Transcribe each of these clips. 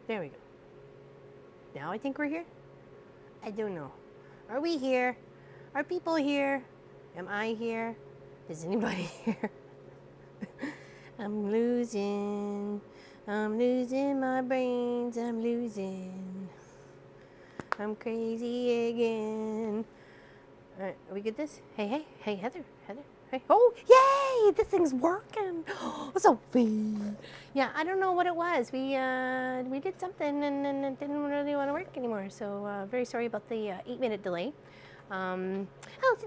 There we go. Now I think we're here. I don't know. Are we here? Are people here? Am I here? Is anybody here? I'm losing my brains, I'm losing. I'm crazy again. All right, are we good this? Hey, Heather. Hey, oh, yay, this thing's working. Oh, Sophie. Yeah, I don't know what it was. We did something and it didn't really want to work anymore. So very sorry about the 8-minute delay. Elsa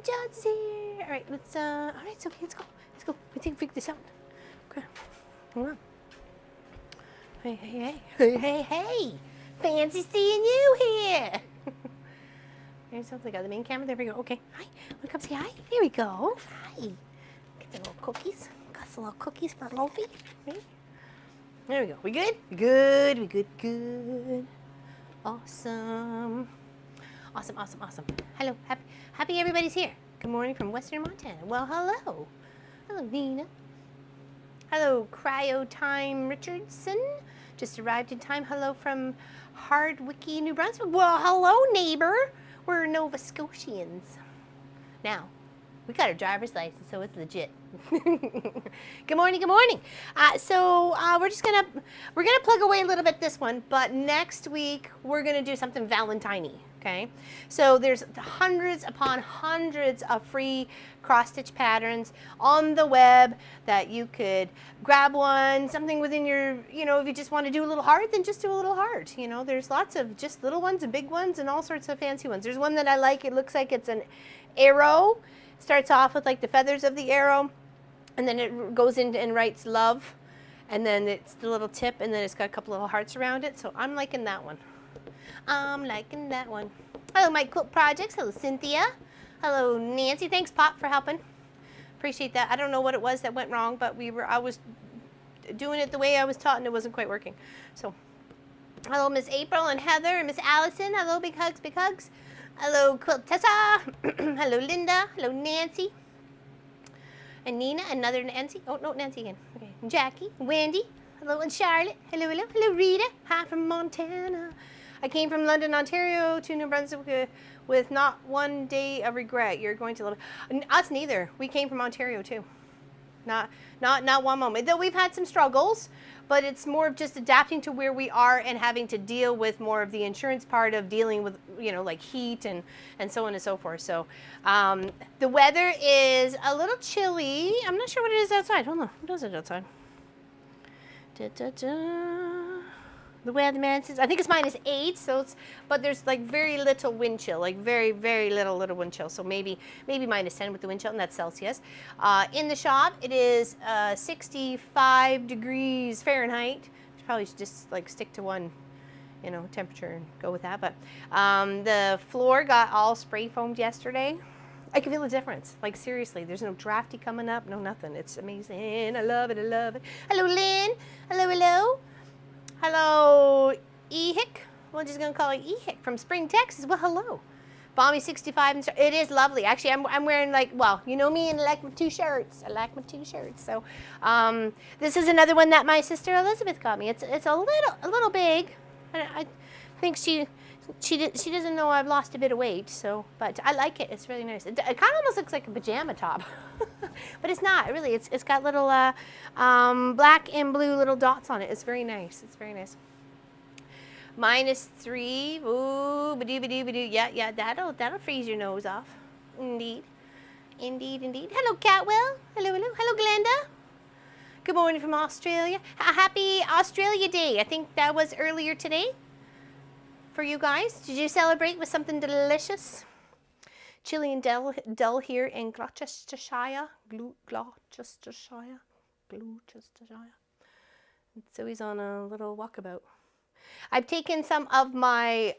John's here. All right, all right, Sophie, let's go. We think we figure this out. Okay, hold on. Hey. Fancy seeing you here. Here's something. Got the main camera. There we go. Okay. Hi. Want to come say hi? There we go. Hi. Get the little cookies. Got some little cookies for Lofi. Okay. There we go. We good? We good. Awesome. Hello. Happy everybody's here. Good morning from Western Montana. Well, hello. Hello, Nina. Hello, Cryo Time Richardson. Just arrived in time. Hello from Hardwicke, New Brunswick. Well, hello, neighbor. We're Nova Scotians. Now, we got our driver's license, so it's legit. Good morning. We're gonna plug away a little bit this one, but next week we're gonna do something Valentine-y. Okay, so there's hundreds upon hundreds of free cross-stitch patterns on the web that you could grab one, something within your, if you just want to do a little heart, then just do a little heart. There's lots of just little ones and big ones and all sorts of fancy ones. There's one that I like. It looks like it's an arrow. Starts off with like the feathers of the arrow, and then it goes in and writes love, and then it's the little tip, and then it's got a couple little hearts around it. So I'm liking that one. Hello, my Quilt Projects. Hello, Cynthia. Hello, Nancy. Thanks, Pop, for helping. Appreciate that. I don't know what it was that went wrong, but I was doing it the way I was taught, and it wasn't quite working. So, hello, Miss April and Heather and Miss Allison. Hello, big hugs. Hello, Quilt Tessa. Hello, Linda. Hello, Nancy. And Nina, another Nancy. Oh, no, Nancy again. Okay. Jackie, Wendy. Hello, and Charlotte. Hello, Rita. Hi from Montana. I came from London, Ontario to New Brunswick with not one day of regret. You're going to love it. Us neither. We came from Ontario too. Not one moment. Though we've had some struggles, but it's more of just adapting to where we are and having to deal with more of the insurance part of dealing with, like heat and so on and so forth. So the weather is a little chilly. I'm not sure what it is outside. Hold on. What is it outside? The weatherman says, I think it's -8, so but there's like very little wind chill, like very, very little wind chill. So maybe -10 with the wind chill, and that's Celsius. In the shop, it is 65 degrees Fahrenheit. You probably should just like stick to one, temperature and go with that. But the floor got all spray foamed yesterday. I can feel the difference. Like seriously, there's no drafty coming up, no nothing. It's amazing. I love it. Hello, Lynn. Hello. Hello, E-Hick. We're just going to call it E-Hick from Spring, Texas. Well, hello. Balmy 65. It is lovely. Actually, I'm wearing me, and I like my two shirts. So this is another one that my sister Elizabeth got me. It's a little big. I think she doesn't know I've lost a bit of weight. So, but I like it. It's really nice. It kind of almost looks like a pajama top. But it's not really. It's got little black and blue little dots on it. It's very nice. -3. Ooh, ba-doo. Yeah. That'll freeze your nose off. Indeed. Hello, Catwell. Hello, Glenda. Good morning from Australia. Happy Australia Day. I think that was earlier today for you guys. Did you celebrate with something delicious? Chilly and dull here in Gloucestershire. So he's on a little walkabout. I've taken some of my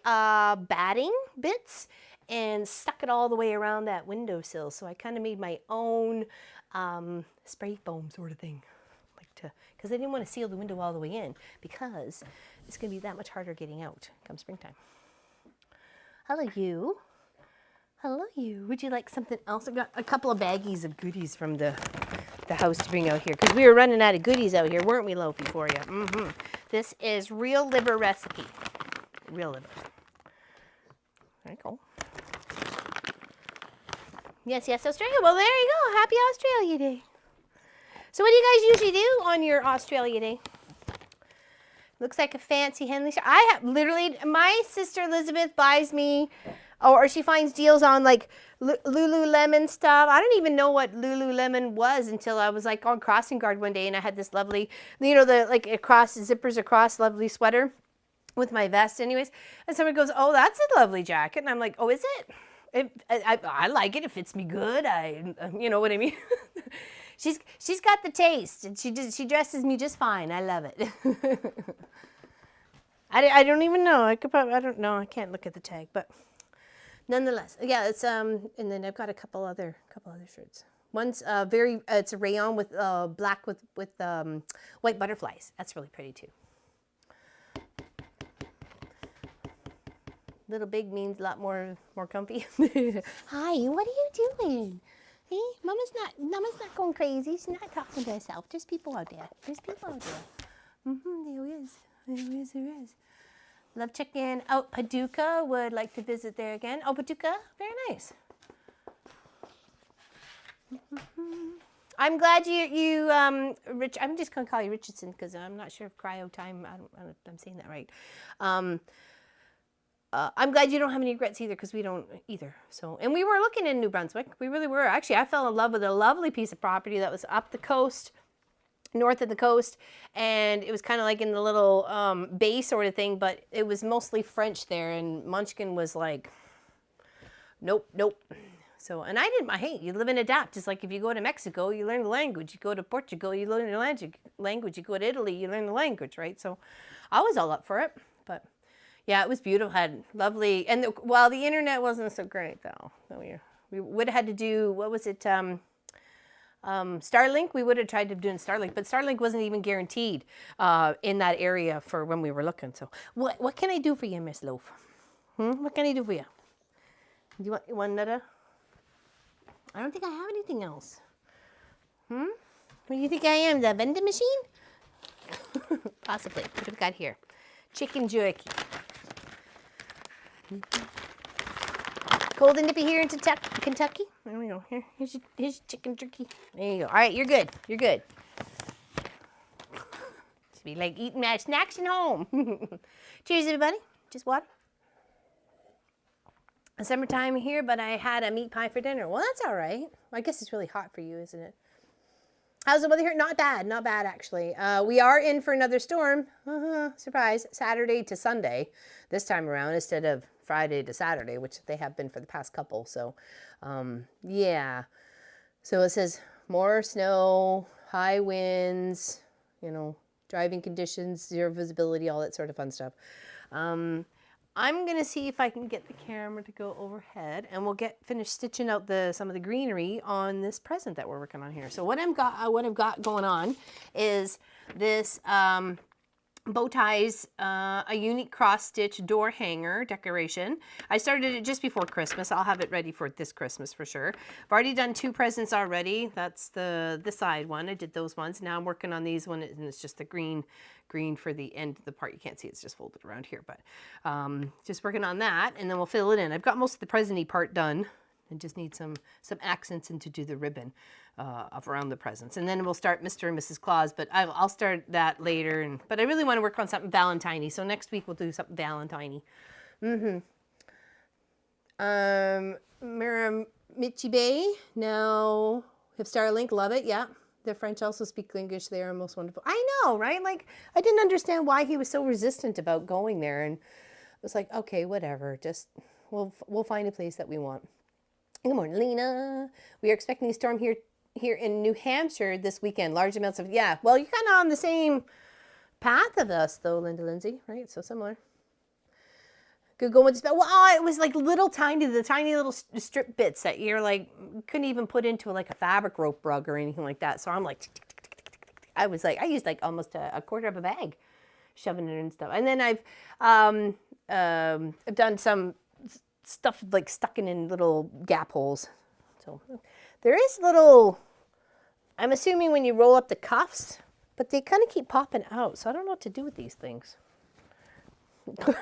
batting bits and stuck it all the way around that windowsill. So I kind of made my own spray foam sort of thing. Because I didn't want to seal the window all the way in because it's going to be that much harder getting out come springtime. Hello, you. Would you like something else? I got a couple of baggies of goodies from the the house to bring out here because we were running out of goodies out here, weren't we, Lofi, for you? This is real liver recipe. Real liver. There you go. Yes, Australia. Well, there you go. Happy Australia Day. So what do you guys usually do on your Australia Day? Looks like a fancy Henley shirt. I have literally, my sister Elizabeth buys me, or she finds deals on like Lululemon stuff. I don't even know what Lululemon was until I was like on crossing guard one day and I had this lovely, you know, the like zippers across lovely sweater with my vest anyways. And someone goes, oh, that's a lovely jacket. And I'm like, oh, is it? I like it. It fits me good. You know what I mean? She's got the taste, and she dresses me just fine. I love it. I don't even know. I don't know. I can't look at the tag, but nonetheless, yeah. It's and then I've got a couple other shirts. One's it's a rayon with black with white butterflies. That's really pretty too. Little big means a lot more comfy. Hi, what are you doing? Hey, Mama's not going crazy. She's not talking to herself. There's people out there. There's people out there. There is. Love checking out Paducah. Would like to visit there again. Oh, Paducah, very nice. I'm glad you Rich. I'm just gonna call you Richardson because I'm not sure if cryo time. I don't know if I'm saying that right. I'm glad you don't have any regrets either because we don't either. So, and we were looking in New Brunswick. We really were. Actually, I fell in love with a lovely piece of property that was up the coast, north of the coast, and it was kind of like in the little bay sort of thing, but it was mostly French there, and Munchkin was like, nope. So, and hey, you live and adapt. Just like if you go to Mexico, you learn the language. You go to Portugal, you learn the language. You go to Italy, you learn the language, right? So I was all up for it, but yeah, it was beautiful. Had lovely, and the internet wasn't so great though. We would have had to do, what was it, Starlink? We would have tried to do Starlink, but Starlink wasn't even guaranteed in that area for when we were looking. So what can I do for you, Miss Loaf? What can I do for you? Do you want another? I don't think I have anything else. What do you think I am, the vending machine? Possibly. What have we got here? Chicken jerky. Cold and nippy here in Kentucky. There we go. Here's your chicken jerky. There you go. All right, you're good. You're good. Should be like eating my snacks at home. Cheers, everybody. Just water. Summertime here, but I had a meat pie for dinner. Well, that's all right. I guess it's really hot for you, isn't it? How's the weather here? Not bad actually. We are in for another storm. Surprise. Saturday to Sunday this time around instead of Friday to Saturday, which they have been for the past couple. So, yeah. So it says more snow, high winds, driving conditions, zero visibility, all that sort of fun stuff. I'm going to see if I can get the camera to go overhead and we'll finish stitching out some of the greenery on this present that we're working on here. So what I've got going on is this bow ties, a unique cross stitch door hanger decoration. I started it just before Christmas. I'll have it ready for this Christmas for sure. I've already done 2 presents already. That's the side one. I did those ones. Now I'm working on these one, and it's just the green for the end of the part. You can't see, it's just folded around here, but just working on that, and then we'll fill it in. I've got most of the present-y part done and just need some accents and to do the ribbon around the presents. And then we'll start Mr. and Mrs. Claus, but I'll start that later. But I really want to work on something Valentine-y, so next week we'll do something Valentine-y. Miramichi Bay, now have Starlink, love it, yeah. The French also speak English. They are most wonderful. I know, right? Like, I didn't understand why he was so resistant about going there. And I was like, okay, whatever. Just, we'll find a place that we want. Good morning, Lena. We are expecting a storm here in New Hampshire this weekend. Large amounts of, yeah. Well, you're kind of on the same path of us, though, Linda Lindsay, right? So similar. Good going with spell. Well, it was like the tiny little strip bits that you're like, couldn't even put into like a fabric rope rug or anything like that. So I'm like, I used like almost a quarter of a bag shoving it and stuff. And then I've done some stuff like stuck in little gap holes. So there is little, I'm assuming when you roll up the cuffs, but they kind of keep popping out, so I don't know what to do with these things.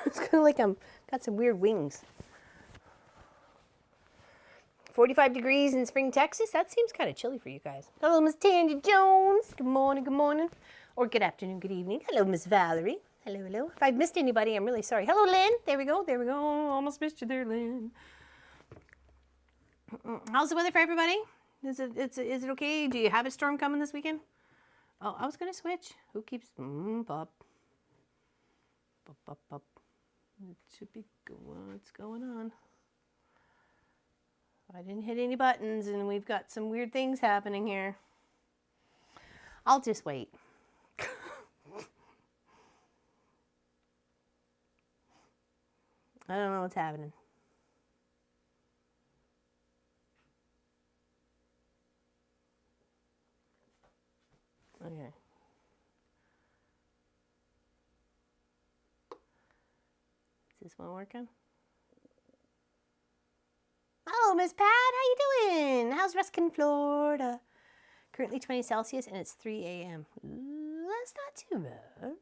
It's kind of like I'm got some weird wings. 45 degrees in Spring, Texas. That seems kind of chilly for you guys. Hello, Miss Tandy Jones. Good morning, good morning. Or good afternoon, good evening. Hello, Miss Valerie. Hello, hello. If I've missed anybody, I'm really sorry. Hello, Lynn. There we go, there we go. Almost missed you there, Lynn. How's the weather for everybody? Is it okay? Do you have a storm coming this weekend? Oh, I was going to switch. Who keeps... pop. Pop, pop, pop. It should be going... What's going on? I didn't hit any buttons, and we've got some weird things happening here. I'll just wait. I don't know what's happening. Okay. Is this one working? Hello, Miss Pat. How you doing? How's Ruskin, Florida? Currently 20 Celsius, and it's 3 a.m. That's not too bad.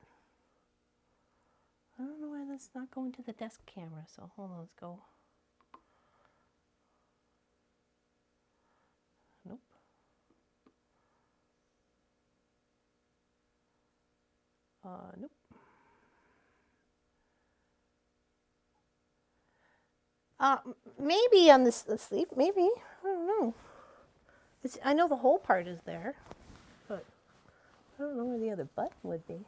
I don't know why that's not going to the desk camera, so hold on, let's go. Nope. Nope. Maybe on this sleeve, maybe. I don't know. I know the whole part is there, but I don't know where the other button would be.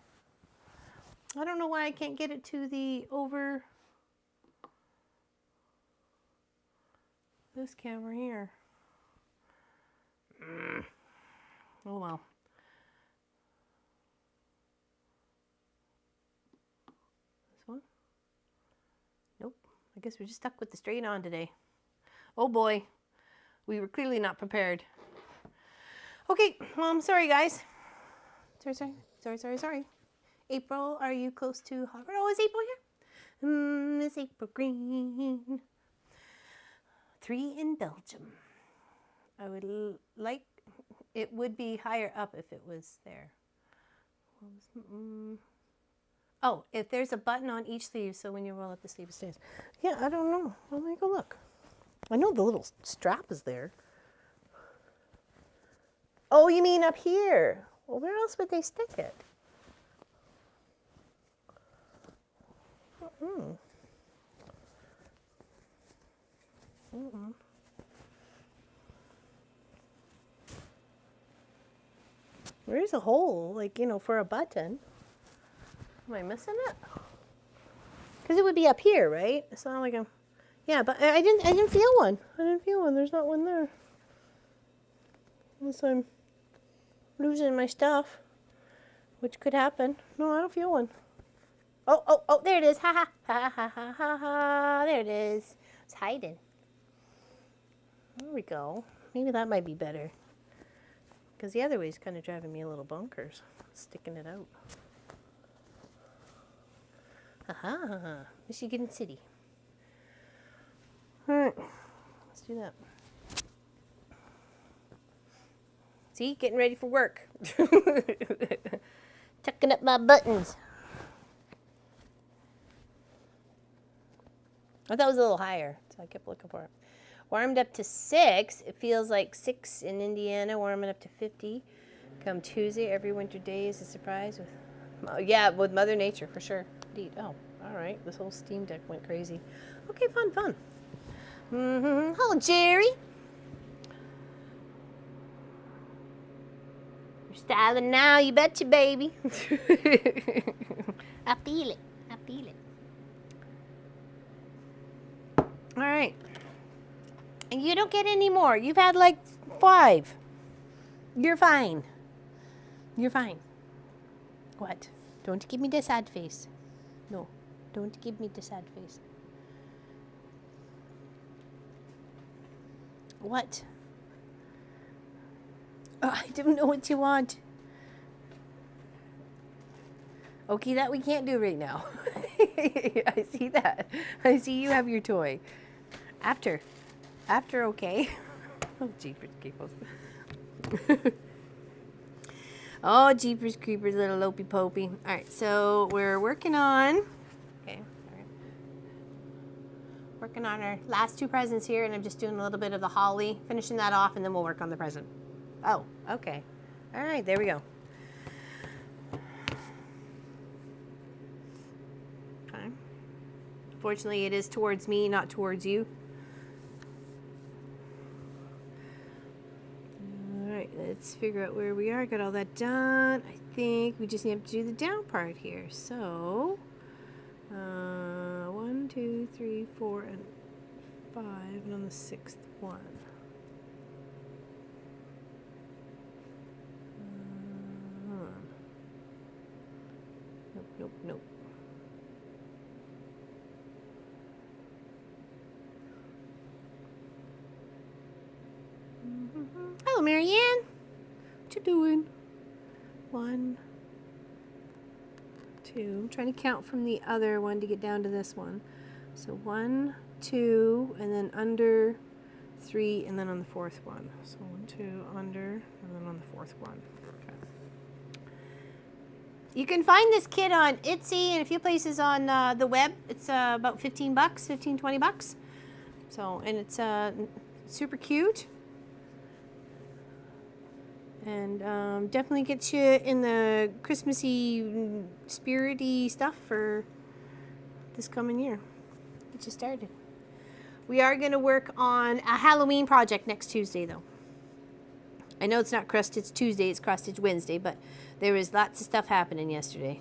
I don't know why I can't get it to the over this camera here. Oh well. This one? Nope. I guess we're just stuck with the straight on today. Oh boy. We were clearly not prepared. Okay, well, I'm sorry guys. Sorry. April, are you close to Harvard? Oh, is April here? Miss April Green. 3 in Belgium. I would like, it would be higher up if it was there. Oh, if there's a button on each sleeve, so when you roll up the sleeve it stays. Yeah, I don't know. Let me go look. I know the little strap is there. Oh, you mean up here? Well, where else would they stick it? Where's a hole, like, you know, for a button? Am I missing it? Because it would be up here, right? It's not like I'm... Yeah, but I didn't feel one. There's not one there. Unless I'm losing my stuff, which could happen. No, I don't feel one. Oh, there it is. Ha ha. There it is. It's hiding. There we go. Maybe that might be better. Because the other way is kind of driving me a little bonkers. Sticking it out. Aha. Michigan City. Alright. Let's do that. See? Getting ready for work. Tucking up my buttons. I thought it was a little higher, so I kept looking for it. Warmed up to 6. It feels like 6 in Indiana. Warming up to 50. Come Tuesday, every winter day is a surprise. With Mother Nature, for sure. Indeed. Oh, all right. This whole Steam Deck went crazy. Okay, fun. Hello, Jerry. You're styling now, you betcha, baby. I feel it. All right. And you don't get any more. You've had like 5. You're fine. What? Don't give me the sad face. No, don't give me the sad face. What? Oh, I don't know what you want. Okay, that we can't do right now. I see that. I see you have your toy. After, okay. Oh, jeepers, cables. Oh, jeepers creepers, little lopey popey. All right, so we're working on, okay, all right. Working on our last two presents here, and I'm just doing a little bit of the holly, finishing that off, and then we'll work on the present. Oh, okay. All right, there we go. Okay. Fortunately, it is towards me, not towards you. All right, let's figure out where we are. Got all that done. I think we just need to do the down part here. So, 1, 2, 3, 4, and 5, and on the 6th one. Nope, nope, nope. Hello, Marianne. What you doing? 1, 2. I'm trying to count from the other one to get down to this one. So 1, 2, and then under 3, and then on the 4th one. So 1, 2, under, and then on the 4th one. Okay. You can find this kit on Etsy and a few places on the web. It's about 15 bucks, 15, 20 bucks. So, and it's super cute. And definitely gets you in the Christmassy, spirity stuff for this coming year. Get you started. We are going to work on a Halloween project next Tuesday, though. I know it's not Cross Stitch Tuesday, it's Cross Stitch Wednesday, but there was lots of stuff happening yesterday.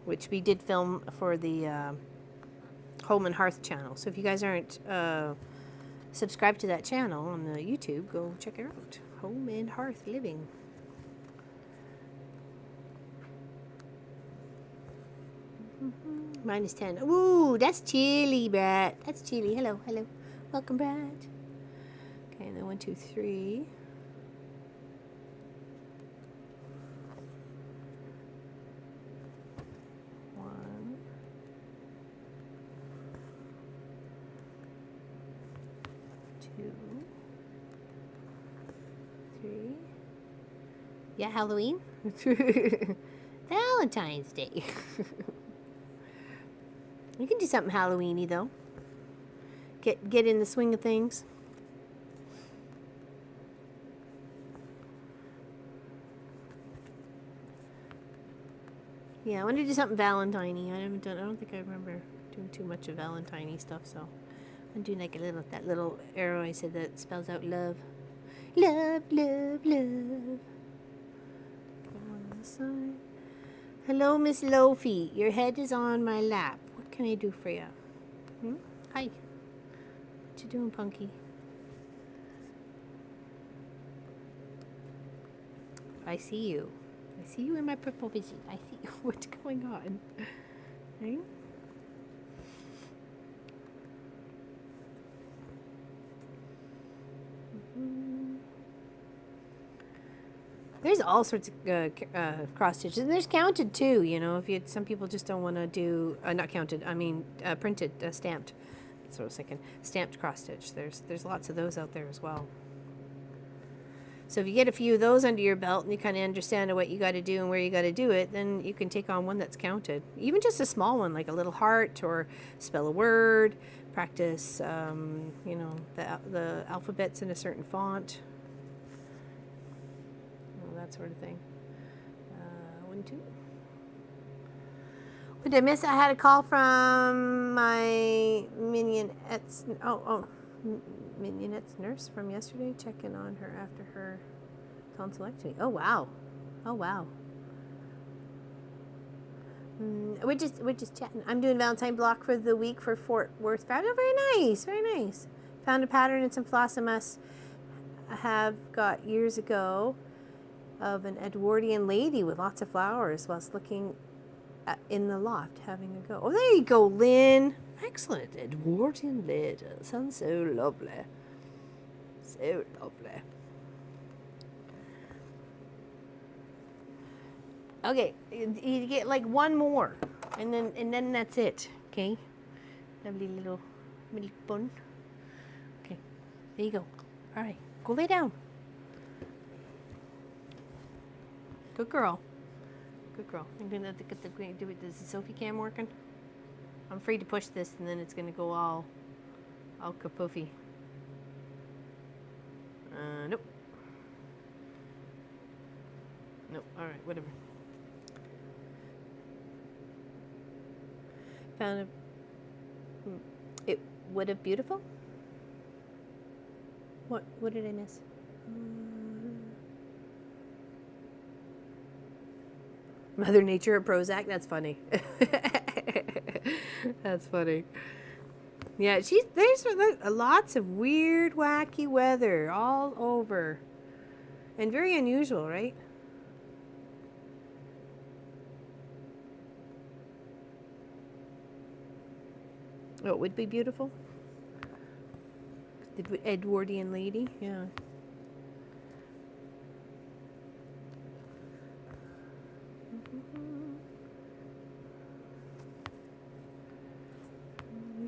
Which we did film for the Home and Hearth channel. So if you guys aren't subscribed to that channel on the YouTube, go check it out. Home and Hearth Living. Minus 10. Ooh, that's chilly, Brad. That's chilly. Hello, hello. Welcome, Brad. Okay, and then 1, 2, 3. One. 2. 3. Yeah, Halloween. Valentine's Day. You can do something Halloween-y though. Get in the swing of things. Yeah, I want to do something Valentine-y. I don't think I remember doing too much of Valentine-y stuff, so I'm doing like that little arrow I said that spells out love. Love, love, love. Go on this side. Hello, Miss Lofi. Your head is on my lap. What can I do for you? Hi. What you doing, Punky? I see you. I see you in my purple vision. I see you. What's going on? Right? There's all sorts of cross stitches, and there's counted too. You know, if some people just don't want to do not counted. I mean, printed, stamped. That's what I was thinking. Stamped cross stitch. There's lots of those out there as well. So if you get a few of those under your belt and you kind of understand what you got to do and where you got to do it, then you can take on one that's counted. Even just a small one, like a little heart, or spell a word, practice, you know, the alphabets in a certain font. That sort of thing. 1, 2. What did I miss? I had a call from my Minionette's Minionette's nurse from yesterday, checking on her after her tonsillectomy. Oh wow, oh wow. We're just chatting. I'm doing Valentine block for the week for Fort Worth. Oh, very nice, very nice. Found a pattern and some flossamus I have got years ago of an Edwardian lady with lots of flowers whilst looking in the loft having a go. Oh, there you go, Lynn. Excellent. Edwardian lady. Sounds so lovely. So lovely. Okay, you get like one more, and then that's it. Okay, lovely little milk bun. Okay, there you go. All right, Go lay down. Good girl. Good girl. I'm gonna get the do it. Is the selfie cam working? I'm afraid to push this, and then it's gonna go all kapoofy. Nope. Nope. All right. Whatever. Found a. It would have beautiful. What did I miss? Mother Nature or Prozac? That's funny. That's funny. Yeah, there's lots of weird, wacky weather all over. And very unusual, right? Oh, it would be beautiful. The Edwardian lady, yeah.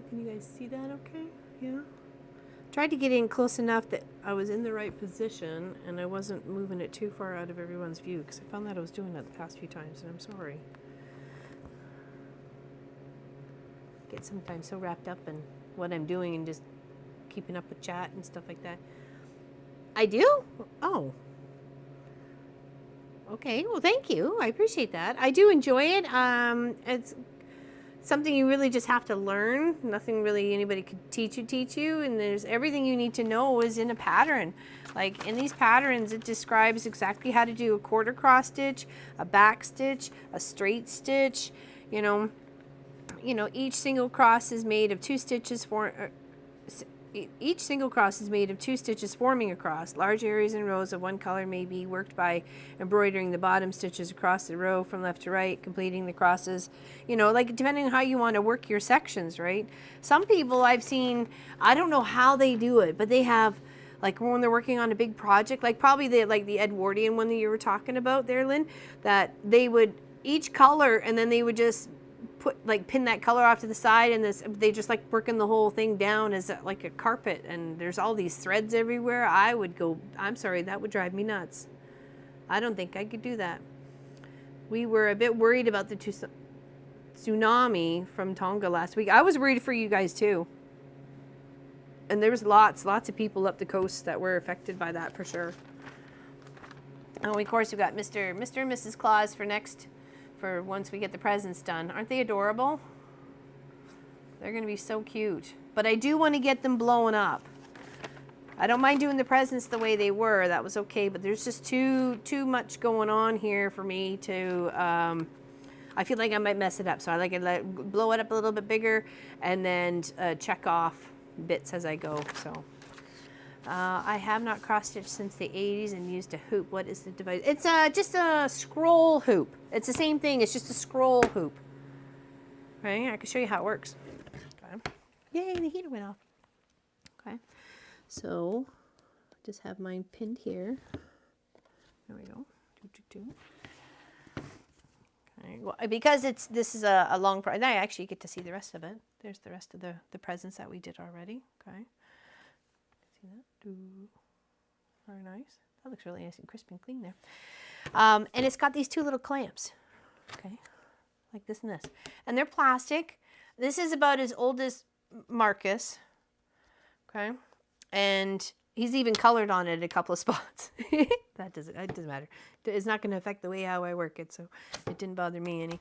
Can you guys see that okay? Yeah. Tried to get in close enough that I was in the right position and I wasn't moving it too far out of everyone's view, because I found that I was doing that the past few times, and I'm sorry. Get sometimes so wrapped up in what I'm doing and just keeping up with chat and stuff like that. I do? Oh. Okay, well thank you. I appreciate that. I do enjoy it. It's something you really just have to learn. Nothing really anybody could teach you, and there's everything you need to know is in a pattern. Like in these patterns, it describes exactly how to do a quarter cross stitch, a back stitch, a straight stitch. You know, each single cross is made of 2 stitches each single cross is made of 2 stitches forming a cross. Large areas and rows of one color may be worked by embroidering the bottom stitches across the row from left to right, completing the crosses. Like depending on how you want to work your sections, right? Some people I've seen, I don't know how they do it, but they have, like when they're working on a big project, like probably the Edwardian one that you were talking about there, Lynn, that they would each color and then they would just pin that color off to the side, and they just like working the whole thing down as like a carpet, and there's all these threads everywhere. I'm sorry, that would drive me nuts. I don't think I could do that. We were a bit worried about the tsunami from Tonga last week. I was worried for you guys too. And there was lots of people up the coast that were affected by that for sure. Oh, of course, we've got Mr. and Mrs. Claus for once we get the presents done. Aren't they adorable? They're going to be so cute. But I do want to get them blown up. I don't mind doing the presents the way they were. That was okay, but there's just too much going on here for me to... I feel like I might mess it up, so I like to blow it up a little bit bigger and then check off bits as I go. So I have not cross-stitched since the 80s and used a hoop. What is the device? It's just a scroll hoop. It's the same thing. It's just a scroll hoop. Right? I can show you how it works. Okay. Yay, the heater went off. Okay. So just have mine pinned here. There we go. Okay. Well, because this is a long project, I actually get to see the rest of it. There's the rest of the presents that we did already. Okay. See that? Very nice. That looks really nice and crisp and clean there. And it's got these 2 little clamps. Okay. Like this and this. And they're plastic. This is about as old as Marcus. Okay. And he's even colored on it a couple of spots. It doesn't matter. It's not going to affect the way how I work it, so it didn't bother me any.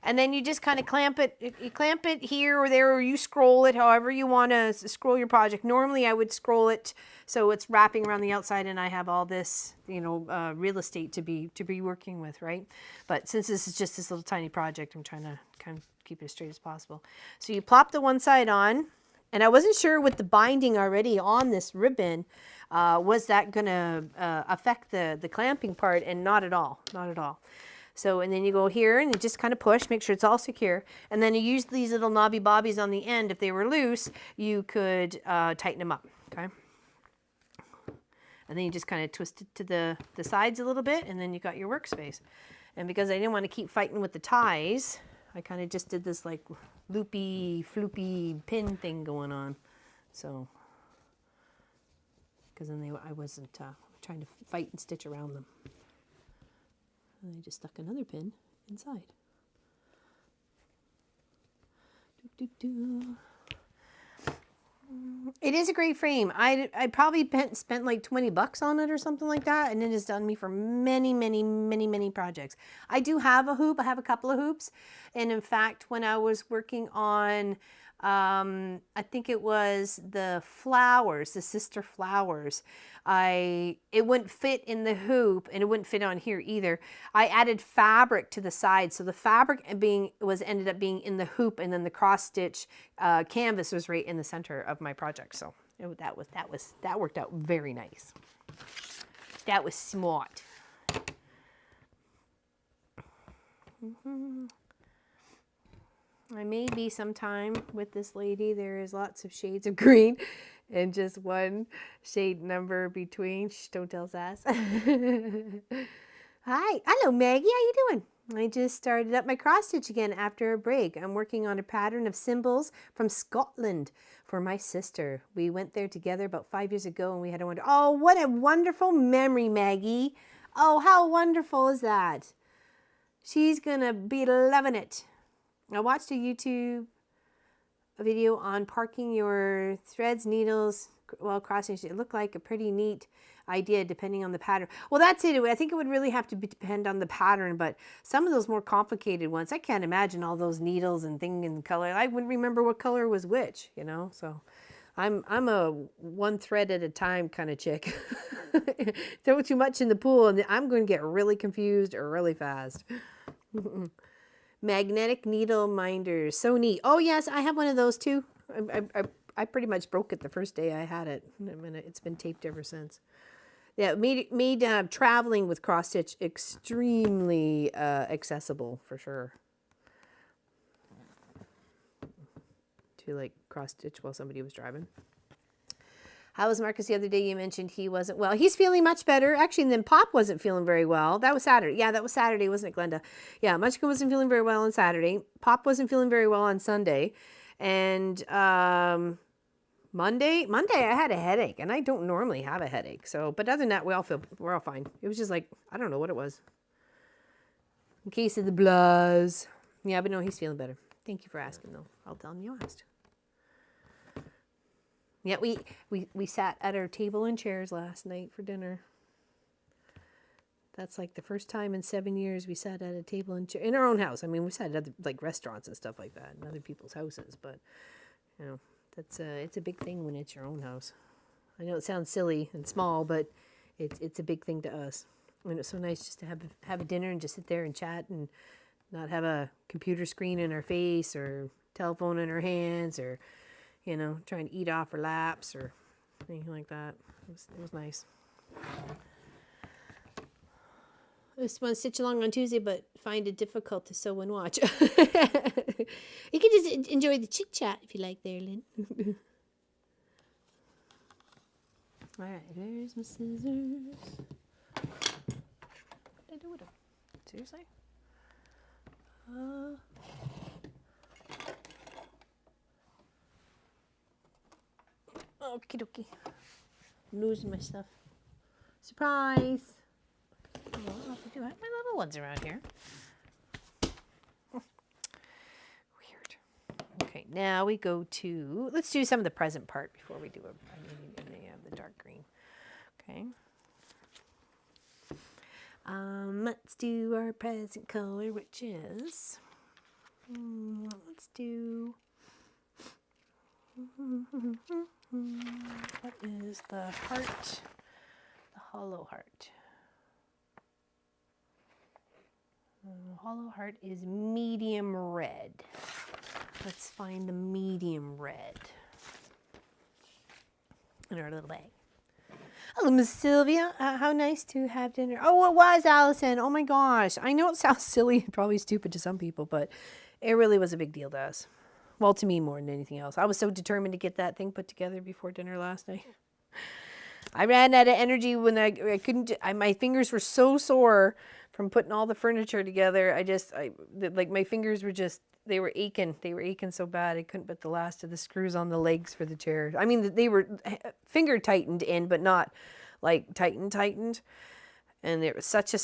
And then you just kind of clamp it. You clamp it here or there, or you scroll it however you want to scroll your project. Normally I would scroll it so it's wrapping around the outside and I have all this, real estate to be working with, right? But since this is just this little tiny project, I'm trying to kind of keep it as straight as possible. So you plop the one side on. And I wasn't sure with the binding already on this ribbon, was that going to affect the clamping part, and not at all, not at all. So, and then you go here and you just kind of push, make sure it's all secure. And then you use these little knobby bobbies on the end. If they were loose, you could tighten them up, okay? And then you just kind of twist it to the sides a little bit, and then you got your workspace. And because I didn't want to keep fighting with the ties, I kind of just did this like loopy, floopy pin thing going on. So because then I wasn't trying to fight and stitch around them. And I just stuck another pin inside. It is a great frame. I probably spent like $20 on it or something like that, and it has done me for many projects. I do have a hoop. I have a couple of hoops, and in fact, when I was working on, I think it was the flowers, the sister flowers, it wouldn't fit in the hoop, and it wouldn't fit on here either. I added fabric to the side, so the fabric ended up being in the hoop, and then the cross stitch canvas was right in the center of my project. So that worked out very nice. That was smart. I may be sometime with this lady. There is lots of shades of green and just one shade number between. Shh, don't tell Sass. Hi. Hello, Maggie. How you doing? I just started up my cross stitch again after a break. I'm working on a pattern of symbols from Scotland for my sister. We went there together about 5 years ago, and we had a wonder. Oh, what a wonderful memory, Maggie. Oh, how wonderful is that? She's going to be loving it. I watched a YouTube video on parking your threads, needles, while crossing. It looked like a pretty neat idea depending on the pattern. Well, that's it. I think it would really have to depend on the pattern, but some of those more complicated ones, I can't imagine all those needles and thing and color. I wouldn't remember what color was which, you know, so I'm a one thread at a time kind of chick. Throw too much in the pool and I'm going to get really confused or really fast. Magnetic needle minders, so neat. Oh yes, I have one of those too. I pretty much broke it the first day I had it. I mean, it's been taped ever since. Yeah, it made traveling with cross stitch extremely accessible for sure. To like cross stitch while somebody was driving. How was Marcus the other day? You mentioned he wasn't well. He's feeling much better. Actually, and then Pop wasn't feeling very well. That was Saturday. Yeah, that was Saturday, wasn't it, Glenda? Yeah, Munchkin wasn't feeling very well on Saturday. Pop wasn't feeling very well on Sunday. And Monday I had a headache, and I don't normally have a headache. So, but other than that, we're all fine. It was just like, I don't know what it was. In case of the blahs. Yeah, but no, he's feeling better. Thank you for asking, though. I'll tell him you asked. Yeah, we sat at our table and chairs last night for dinner. That's like the first time in 7 years we sat at a table and chair in our own house. I mean, we sat at other, like restaurants and stuff like that in other people's houses, but you know, it's a big thing when it's your own house. I know it sounds silly and small, but it's a big thing to us. And it's so nice just to have a dinner and just sit there and chat and not have a computer screen in our face or telephone in our hands or, you know, trying to eat off our laps or anything like that. It was nice. I just want to stitch along on Tuesday, but find it difficult to sew and watch. You can just enjoy the chit chat if you like there, Lynn. All right, there's my scissors. What did I do with them? Seriously? Okie dokie. I'm losing my stuff. Surprise! Oh, I do have my little ones around here. Weird. Okay, now we go to, let's do some of the present part before we do any of the dark green. Okay. Let's do our present color, which is, let's do, what is the heart? The hollow heart. Hollow heart is medium red. Let's find the medium red in our little bag. Hello, Miss Sylvia. How nice to have dinner. Oh, it was, Allison. Oh my gosh. I know it sounds silly and probably stupid to some people, but it really was a big deal to us. Well, to me more than anything else. I was so determined to get that thing put together before dinner last night. I ran out of energy when I couldn't, my fingers were so sore from putting all the furniture together. Like my fingers were just, they were aching. They were aching so bad I couldn't put the last of the screws on the legs for the chair. I mean, they were finger tightened in, but not like tightened. And there was such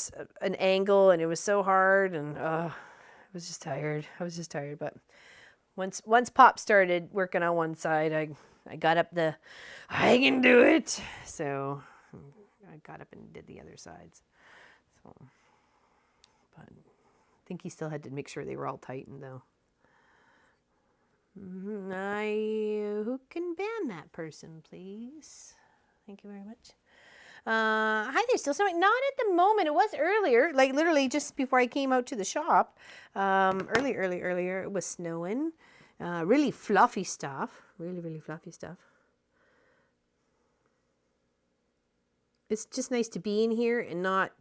an angle, and it was so hard, and I was just tired. I was just tired. But once Pop started working on one side, I got up I can do it. So I got up and did the other sides. So, but I think he still had to make sure they were all tightened though. Who can ban that person, please? Thank you very much. Hi there, still snowing? Not at the moment. It was earlier, like literally just before I came out to the shop. Earlier, it was snowing. Really fluffy stuff. Really fluffy stuff. It's just nice to be in here and not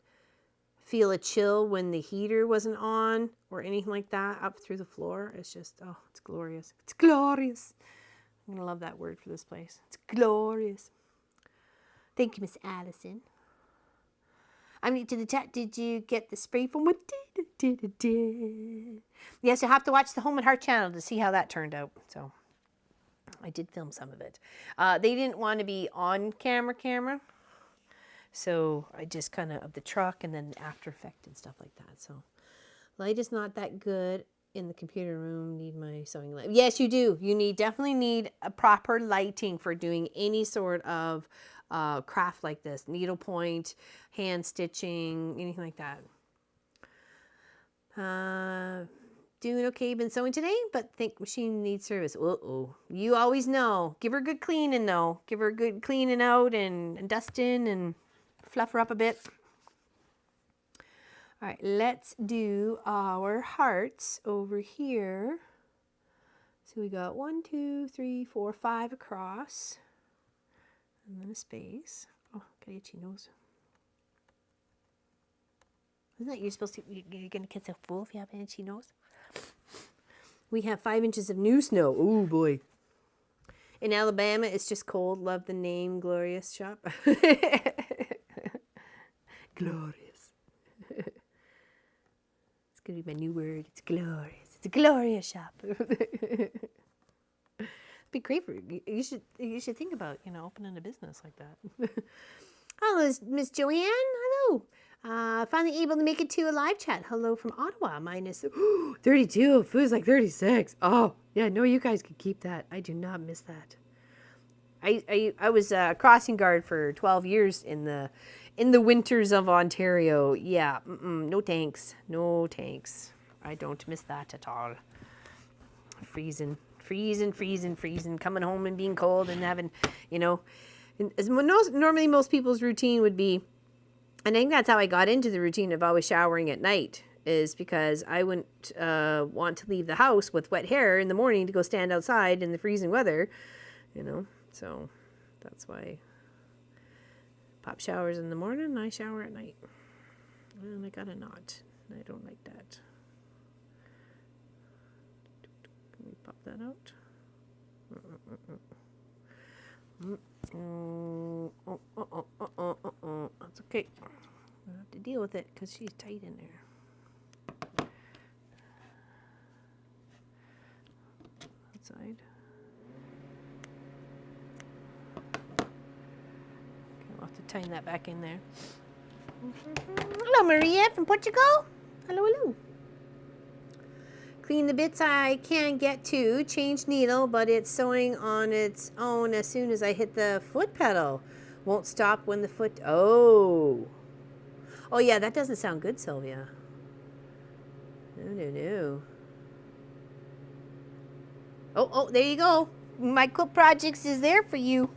feel a chill when the heater wasn't on or anything like that up through the floor. It's just, oh, it's glorious. It's glorious. I'm going to love that word for this place. It's glorious. Thank you, Miss Allison. I'm new to the chat. Did you get the spray foam? Yes, you'll have to watch the Home and Heart channel to see how that turned out. So I did film some of it. They didn't want to be on camera. So I just kind of the truck and then After Effect and stuff like that. So light is not that good in the computer room. Need my sewing light. Yes, you do. You definitely need a proper lighting for doing any sort of craft like this. Needlepoint, hand stitching, anything like that. Doing okay, been sewing today, but think machine needs service. Uh-oh. You always know. Give her a good cleaning though. Give her a good cleaning out and dusting and fluff her up a bit. All right, let's do our hearts over here. So we got 1, 2, 3, 4, 5 across. And then a space. Oh, got itchy nose. Isn't that you're supposed to, you're going to kiss a fool if you have an itchy nose? We have 5 inches of new snow. Oh boy. In Alabama, it's just cold. Love the name, Glorious Shop. Glorious. It's going to be my new word. It's glorious. It's a glorious shop. Be great for you. You should think about, opening a business like that. Hello, Miss Joanne. Hello. Finally able to make it to a live chat. Hello from Ottawa. Minus 32. Food's like 36. Oh, yeah. No, you guys can keep that. I do not miss that. I was crossing guard for 12 years in the winters of Ontario. Yeah. No thanks. No thanks. I don't miss that at all. Freezing. Coming home and being cold and having, normally most people's routine would be, and I think that's how I got into the routine of always showering at night, is because I wouldn't want to leave the house with wet hair in the morning to go stand outside in the freezing weather, so that's why Pop showers in the morning and I shower at night. And I got a knot. I don't like that. Can we pop that out? That's okay. I'll have to deal with it because she's tight in there. Outside. Okay, we'll have to tighten that back in there. Hello, Maria from Portugal. Hello. Clean the bits I can get to. Change needle, but it's sewing on its own as soon as I hit the foot pedal. Won't stop when the foot... Oh, yeah, that doesn't sound good, Sylvia. No. Oh, there you go. My Quilt Projects is there for you.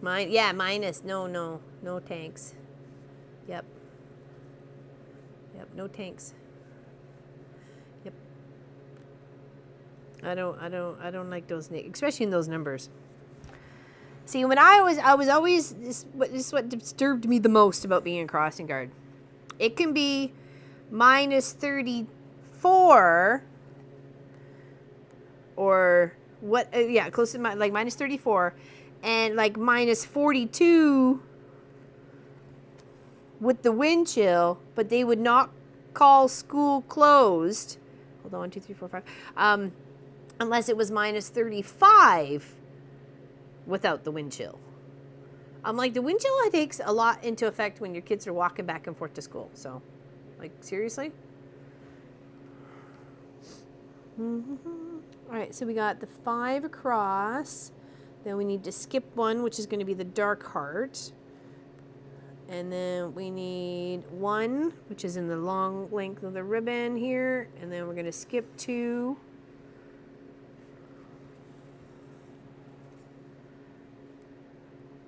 Minus. No tanks. Yep, no tanks. Yep. I don't like those, especially in those numbers. See, when I was always, this is what disturbed me the most about being a crossing guard. It can be minus 34 or what, close to like minus 34. And like minus 42 with the wind chill, but they would not call school closed. Hold on, 1, 2, 3, 4, 5. Unless it was minus 35 without the wind chill. I'm like, the wind chill takes a lot into effect when your kids are walking back and forth to school. So, like, seriously? All right, so we got the 5 across. Then we need to skip one, which is going to be the dark heart. And then we need 1, which is in the long length of the ribbon here. And then we're going to skip 2.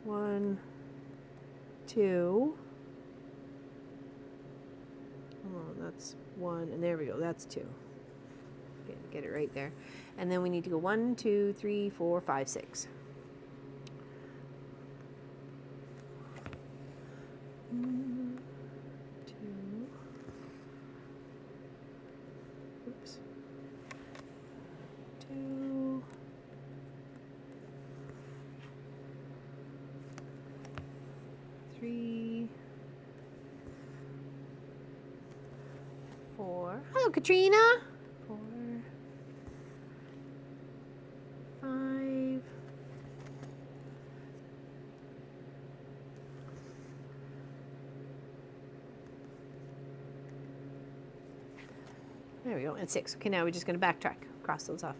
One, 2. Oh, that's 1, and there we go. That's 2. Get it right there. And then we need to go 1, 2, 3, 4, 5, 6. Oops. 2. 3. 4. Hello, Katrina. 4. 5. There we go, and 6. Okay, now we're just going to backtrack, cross those off.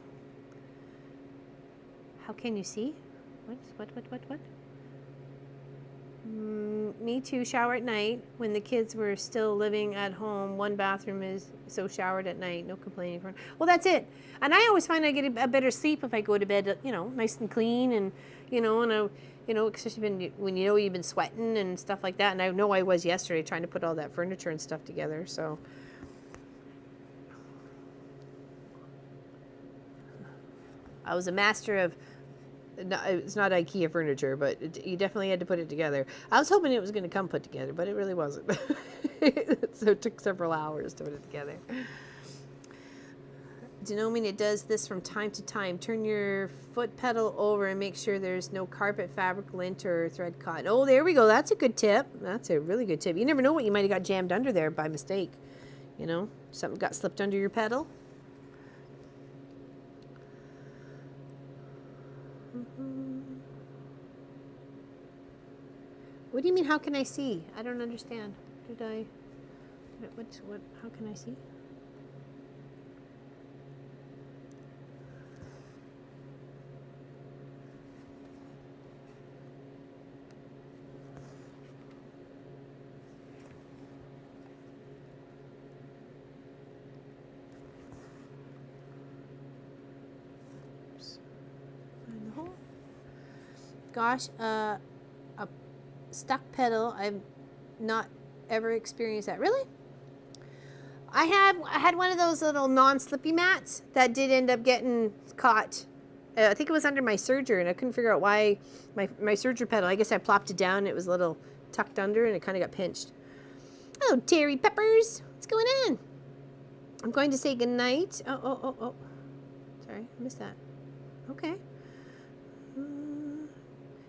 How can you see? What? Me too, shower at night. When the kids were still living at home, one bathroom is so showered at night, no complaining. Well, that's it. And I always find I get a better sleep if I go to bed, you know, nice and clean, and, you know, especially when you know you've been sweating and stuff like that. And I know I was yesterday trying to put all that furniture and stuff together, so. I was a master of, it's not IKEA furniture, but you definitely had to put it together. I was hoping it was going to come put together, but it really wasn't. So it took several hours to put it together. Denoming, it does this from time to time. Turn your foot pedal over and make sure there's no carpet, fabric, lint, or thread caught. Oh, there we go. That's a good tip. That's a really good tip. You never know what you might have got jammed under there by mistake. You know, something got slipped under your pedal. What do you mean, how can I see? I don't understand. How can I see? Oops. Find the hole. Gosh, a stuck pedal, I've not ever experienced that. Really? I had one of those little non-slippy mats that did end up getting caught. I think it was under my serger, and I couldn't figure out why my serger pedal, I guess I plopped it down, and it was a little tucked under, and it kind of got pinched. Oh, Terry Peppers, what's going on? I'm going to say goodnight. Oh. Sorry, I missed that. Okay.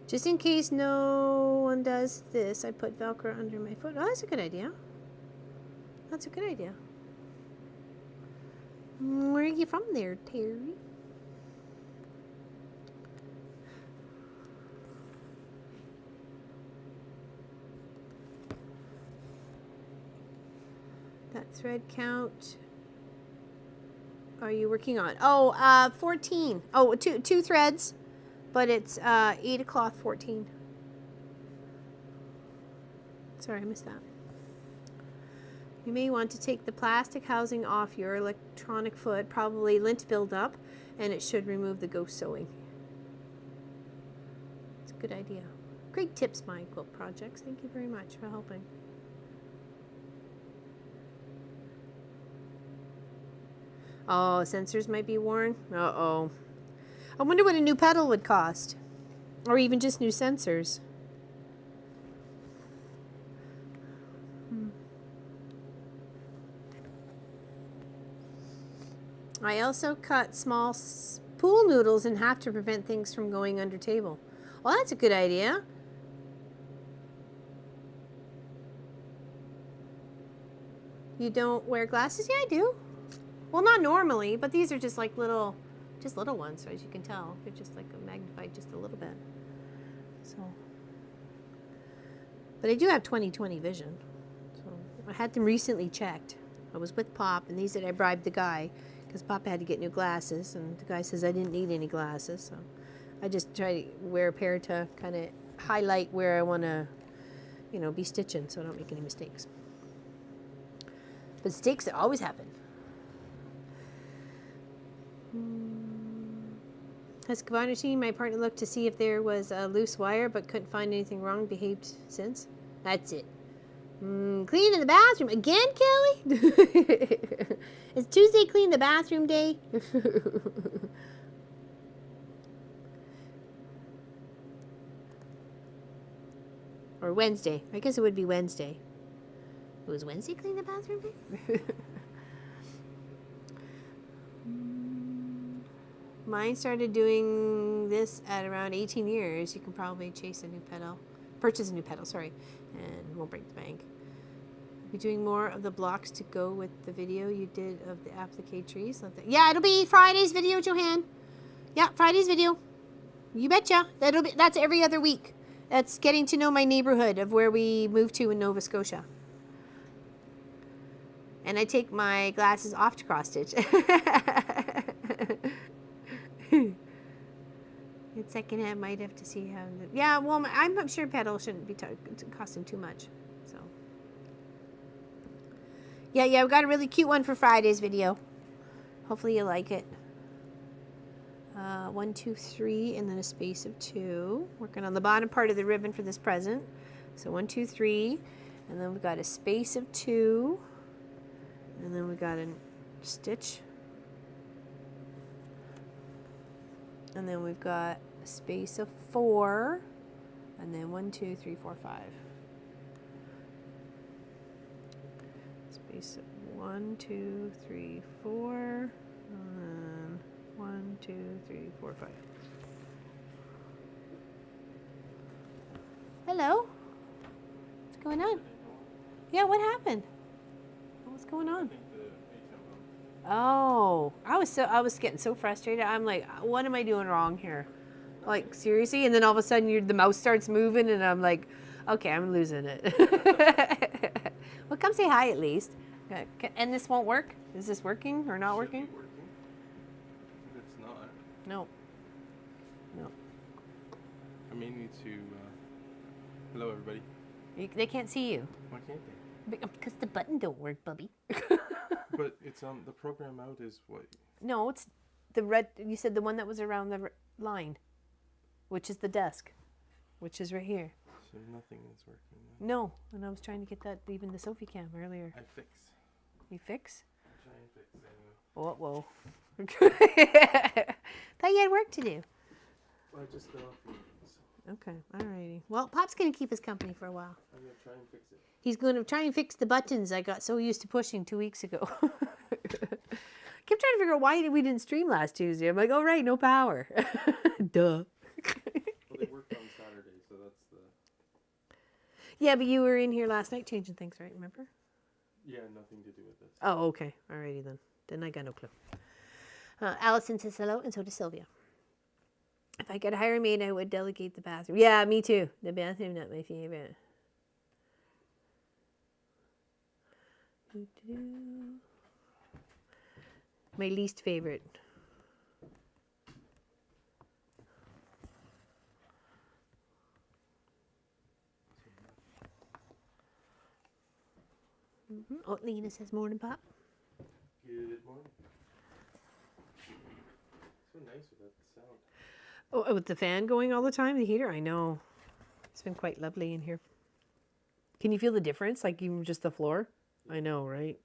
Just in case no one does this, I put Velcro under my foot. Oh, that's a good idea. That's a good idea. Where are you from there, Terry? That thread count are you working on? Oh, 14. Oh, two threads. But it's 8 o'clock 14. Sorry, I missed that. You may want to take the plastic housing off your electronic foot, probably lint buildup, and it should remove the ghost sewing. It's a good idea. Great tips, my quilt projects. Thank you very much for helping. Oh, sensors might be worn. Uh-oh. I wonder what a new pedal would cost, or even just new sensors. I also cut small pool noodles in half to prevent things from going under table. Well, that's a good idea. You don't wear glasses? Yeah, I do. Well, not normally, but these are just like little ones, so as you can tell. They're just like magnified just a little bit. So, but I do have 20/20 vision. So I had them recently checked. I was with Pop, and he said I bribed the guy because Pop had to get new glasses, and the guy says I didn't need any glasses, so I just try to wear a pair to kind of highlight where I want to, you know, be stitching, so I don't make any mistakes. But mistakes that always happen. Has Kavana seen my partner looked to see if there was a loose wire, but couldn't find anything wrong? Behaved since. That's it. Cleaning the bathroom again, Kelly. Is Tuesday clean the bathroom day? Or Wednesday. I guess it would be Wednesday. It was Wednesday clean the bathroom day? Mine started doing this at around 18 years. You can probably purchase a new pedal, sorry, and won't break the bank. Be doing more of the blocks to go with the video you did of the applique trees. Yeah, it'll be Friday's video, Joanne. Yeah, Friday's video. You betcha. That's every other week. That's getting to know my neighborhood of where we moved to in Nova Scotia. And I take my glasses off to cross stitch. It's secondhand. Might have to see how. Yeah, well, I'm sure pedal shouldn't be costing too much. So. Yeah, we got a really cute one for Friday's video. Hopefully you like it. 1, 2, 3, and then a space of 2. Working on the bottom part of the ribbon for this present. So 1, 2, 3, and then we've got a space of 2, and then we got a stitch. And then we've got a space of 4, and then 1, 2, 3, 4, 5. Space of 1, 2, 3, 4, and then 1, 2, 3, 4, 5. Hello. What's going on? Yeah, what happened? What's going on? Oh, I was getting so frustrated. I'm like, what am I doing wrong here? Like, seriously? And then all of a sudden the mouse starts moving and I'm like, okay, I'm losing it. Well, come say hi at least. And this won't work? Is this working or not working? If it's not. No. I may need to, hello everybody. They can't see you. Why can't they? Because the button don't work, Bubby. But it's the program out is what? No, it's the red. You said the one that was around the line, which is the desk, which is right here. So nothing is working then. No, and I was trying to get that even the Sophie cam earlier. I fix. You fix? Try and fix anyway. Whoa. Thought you had work to do. Well, I just got off the so. Okay, alrighty. Well, Pop's gonna keep us company for a while. I'm gonna try and fix it. He's going to try and fix the buttons I got so used to pushing 2 weeks ago. Kept trying to figure out why we didn't stream last Tuesday. I'm like, oh, right, no power. Duh. Well, they worked on Saturday, so that's the... Yeah, but you were in here last night changing things, right? Remember? Yeah, nothing to do with this. Oh, okay. Alrighty then. Then I got no clue. Allison says hello, and so does Sylvia. If I could hire a maid, I would delegate the bathroom. Yeah, me too. The bathroom, not my favorite. My least favorite. Oh, Lena says morning, Pop. Good morning. So nice with that sound. Oh, with the fan going all the time, the heater? I know. It's been quite lovely in here. Can you feel the difference, like even just the floor? I know, right?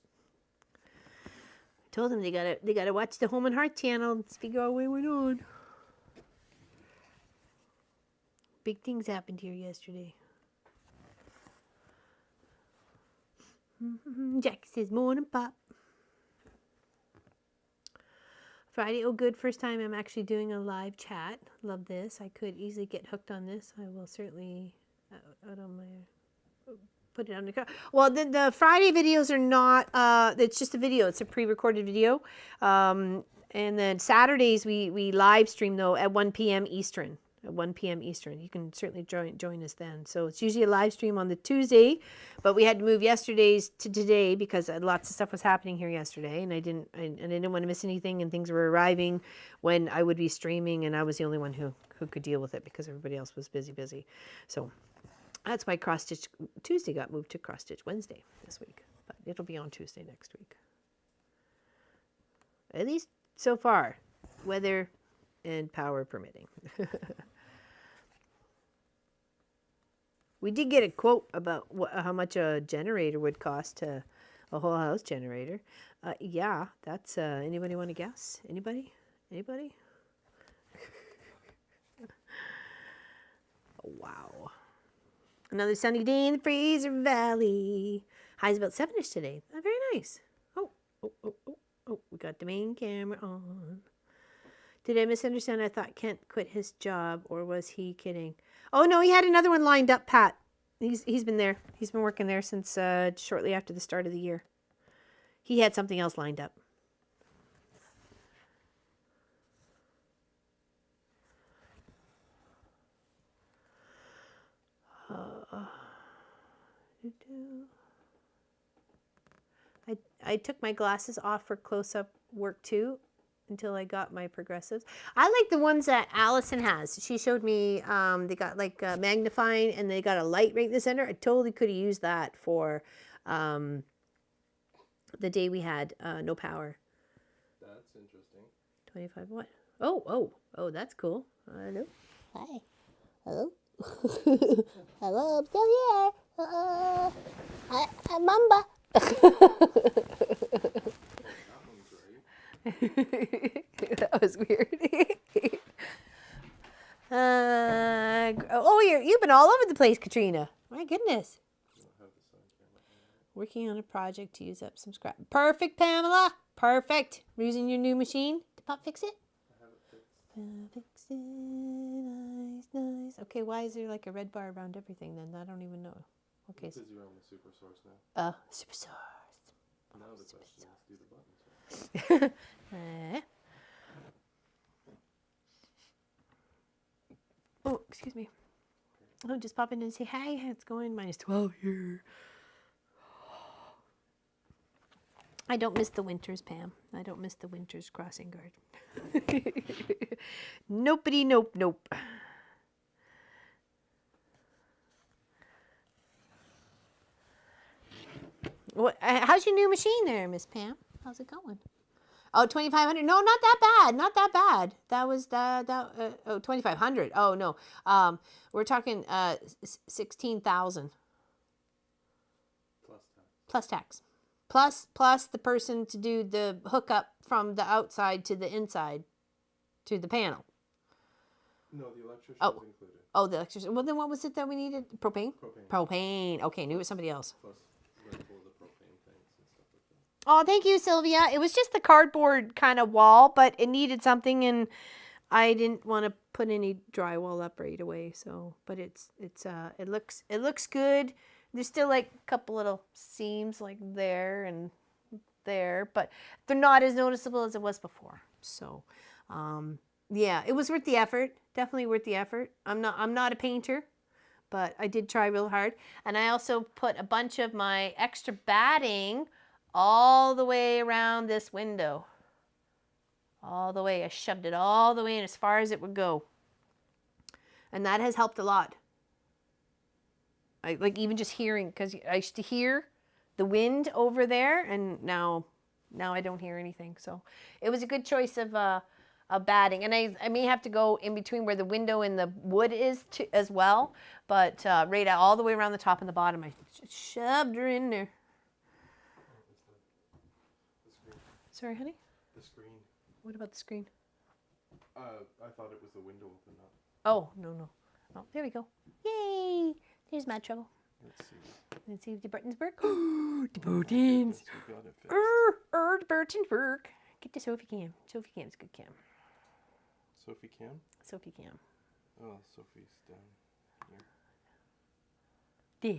I told them they gotta watch the Home and Hearth channel and figure out what went on. Big things happened here yesterday. Jack says morning, Pop. Friday, oh good, first time I'm actually doing a live chat. Love this. I could easily get hooked on this. I will certainly out on my put it on the. Well, the Friday videos are not. It's just a video. It's a pre-recorded video. And then Saturdays we live stream though at 1 p.m. Eastern. At 1 p.m. Eastern, you can certainly join us then. So it's usually a live stream on the Tuesday, but we had to move yesterday's to today because lots of stuff was happening here yesterday, and I didn't want to miss anything, and things were arriving when I would be streaming, and I was the only one who could deal with it because everybody else was busy. So that's why Cross Stitch Tuesday got moved to Cross Stitch Wednesday this week, but it'll be on Tuesday next week. At least so far, weather and power permitting. We did get a quote about how much a generator would cost, a whole house generator. Yeah, that's, anybody want to guess? Anybody? Wow. Another sunny day in the Fraser Valley. High's about 7ish today. Very nice. Oh, we got the main camera on. Did I misunderstand? I thought Kent quit his job, or was he kidding? Oh, no, he had another one lined up, Pat. He's been there. He's been working there since shortly after the start of the year. He had something else lined up. I took my glasses off for close-up work too until I got my progressives. I like the ones that Allison has. She showed me they got like magnifying, and they got a light right in the center. I totally could have used that for the day we had no power. That's interesting. 25 what? Oh, that's cool. Hello. Hi. Hello. Hello, I'm still here. I'm Mamba. That was weird. You've been all over the place, Katrina. My goodness. Working on a project to use up some scrap. Perfect, Pamela. Perfect. We're using your new machine to pop fix it. I have it fixed. Fix it. Nice. Okay, why is there like a red bar around everything then? I don't even know. Okay. Because you're on the super source now. Super source. Now the question is, do the buttons. Oh, excuse me. Oh, just pop in and say, hi, how's it going? -12 here. I don't miss the winters, Pam. I don't miss the winters crossing guard. Nopey, nope. How's your new machine there, Miss Pam? How's it going? Oh, 2,500. No, not that bad. That was 2,500. Oh no. We're talking 16,000 plus tax. Plus the person to do the hookup from the outside to the inside to the panel. No, the electrician was included. Oh, the electrician. Well, then what was it that we needed? Propane? Propane. Okay, knew it was somebody else. Plus rental of the propane tanks and stuff like that. Oh, thank you, Sylvia. It was just the cardboard kind of wall, but it needed something, and I didn't want to put any drywall up right away. So, but it looks good. There's still like a couple little seams like there and there, but they're not as noticeable as it was before. So, yeah, it was worth the effort. Definitely worth the effort. I'm not a painter, but I did try real hard. And I also put a bunch of my extra batting all the way around this window. All the way. I shoved it all the way in as far as it would go. And that has helped a lot. I like even just hearing, because I used to hear the wind over there, and now I don't hear anything. So it was a good choice of batting. And I may have to go in between where the window and the wood is as well, but right all the way around the top and the bottom, I shoved her in there. The screen. Sorry, honey? The screen. What about the screen? I thought it was the window with the nut. Oh, no. Oh, there we go. Yay! There's my trouble. Let's see if the buttons work. The buttons. We got it fixed. The buttons work. Get the Sophie cam. Sophie cam's a good cam. Sophie Cam? Sophie cam. Oh, Sophie's down here.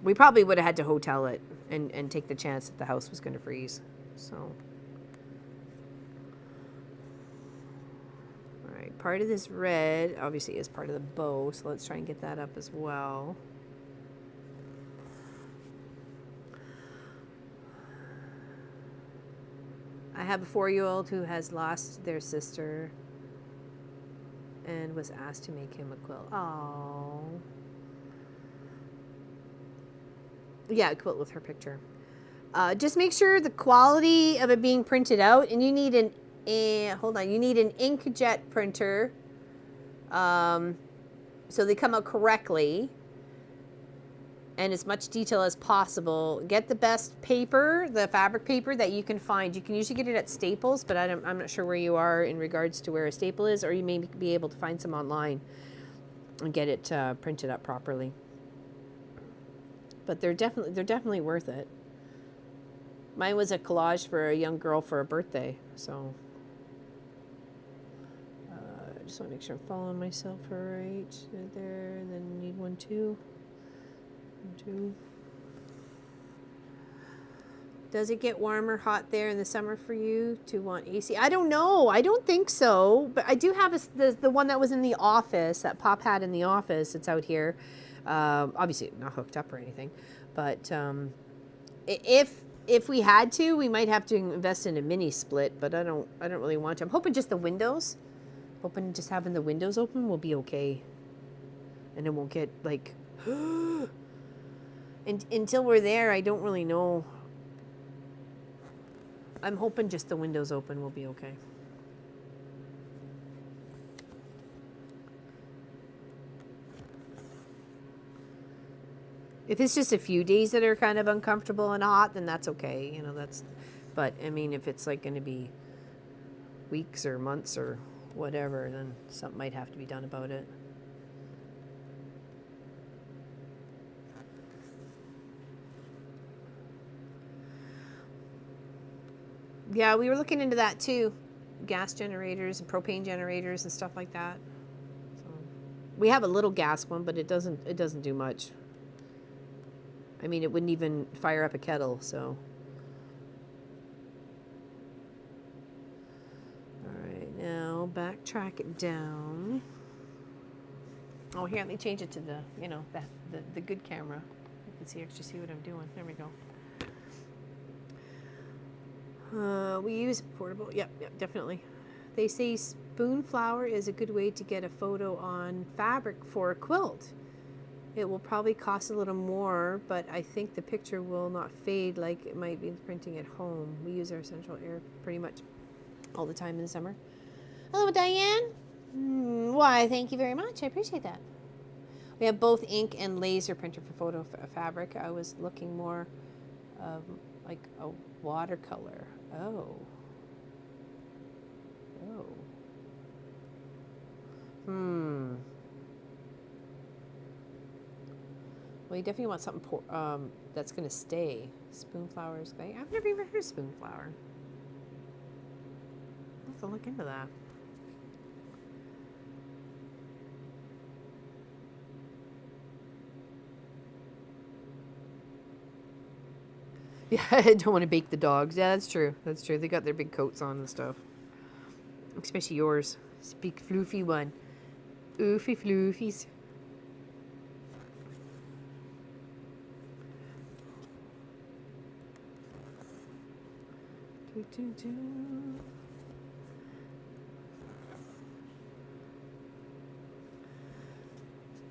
we probably would have had to hotel it and take the chance that the house was going to freeze. So, all right, part of this red obviously is part of the bow, so let's try and get that up as well. I have a 4-year-old who has lost their sister and was asked to make him a quilt. Oh. Yeah, a quilt with her picture. Just make sure the quality of it being printed out, and you need you need an inkjet printer, so they come out correctly and as much detail as possible. Get the best paper, the fabric paper that you can find. You can usually get it at Staples, but I'm not sure where you are in regards to where a staple is, or you may be able to find some online and get it printed up properly. But they're definitely worth it. Mine was a collage for a young girl for a birthday, so I just want to make sure I'm following myself right there, and then need one too. Two. Does it get warm or hot there in the summer for you to want AC? I don't know. I don't think so. But I do have the one that was in the office, that Pop had in the office. It's out here. Obviously not hooked up or anything. But if we had to, we might have to invest in a mini split. But I don't really want to. I'm hoping just the windows. Hoping just having the windows open will be okay. And it won't get like... And until we're there, I don't really know. I'm hoping just the windows open will be okay. If it's just a few days that are kind of uncomfortable and hot, then that's okay. You know, that's, but I mean, if it's like going to be weeks or months or whatever, then something might have to be done about it. Yeah, we were looking into that too. Gas generators and propane generators and stuff like that. So we have a little gas one, but it doesn't do much. I mean, it wouldn't even fire up a kettle, so. All right, now backtrack it down. Oh, here, let me change it to the, you know, the good camera. You can actually see what I'm doing. There we go. We use portable. Yep, definitely. They say spoon flower is a good way to get a photo on fabric for a quilt. It will probably cost a little more, but I think the picture will not fade like it might be printing at home. We use our central air pretty much all the time in the summer. Hello, Diane. Why, thank you very much. I appreciate that. We have both ink and laser printer for photo fabric. I was looking more of like a watercolor. Oh. Well, you definitely want something that's going to stay. Spoonflower is great. I've never even heard of spoonflower. I'll have to look into that. Yeah, I don't want to bake the dogs. Yeah, that's true. That's true. They got their big coats on and stuff. Especially yours. This big floofy one. Oofy floofies.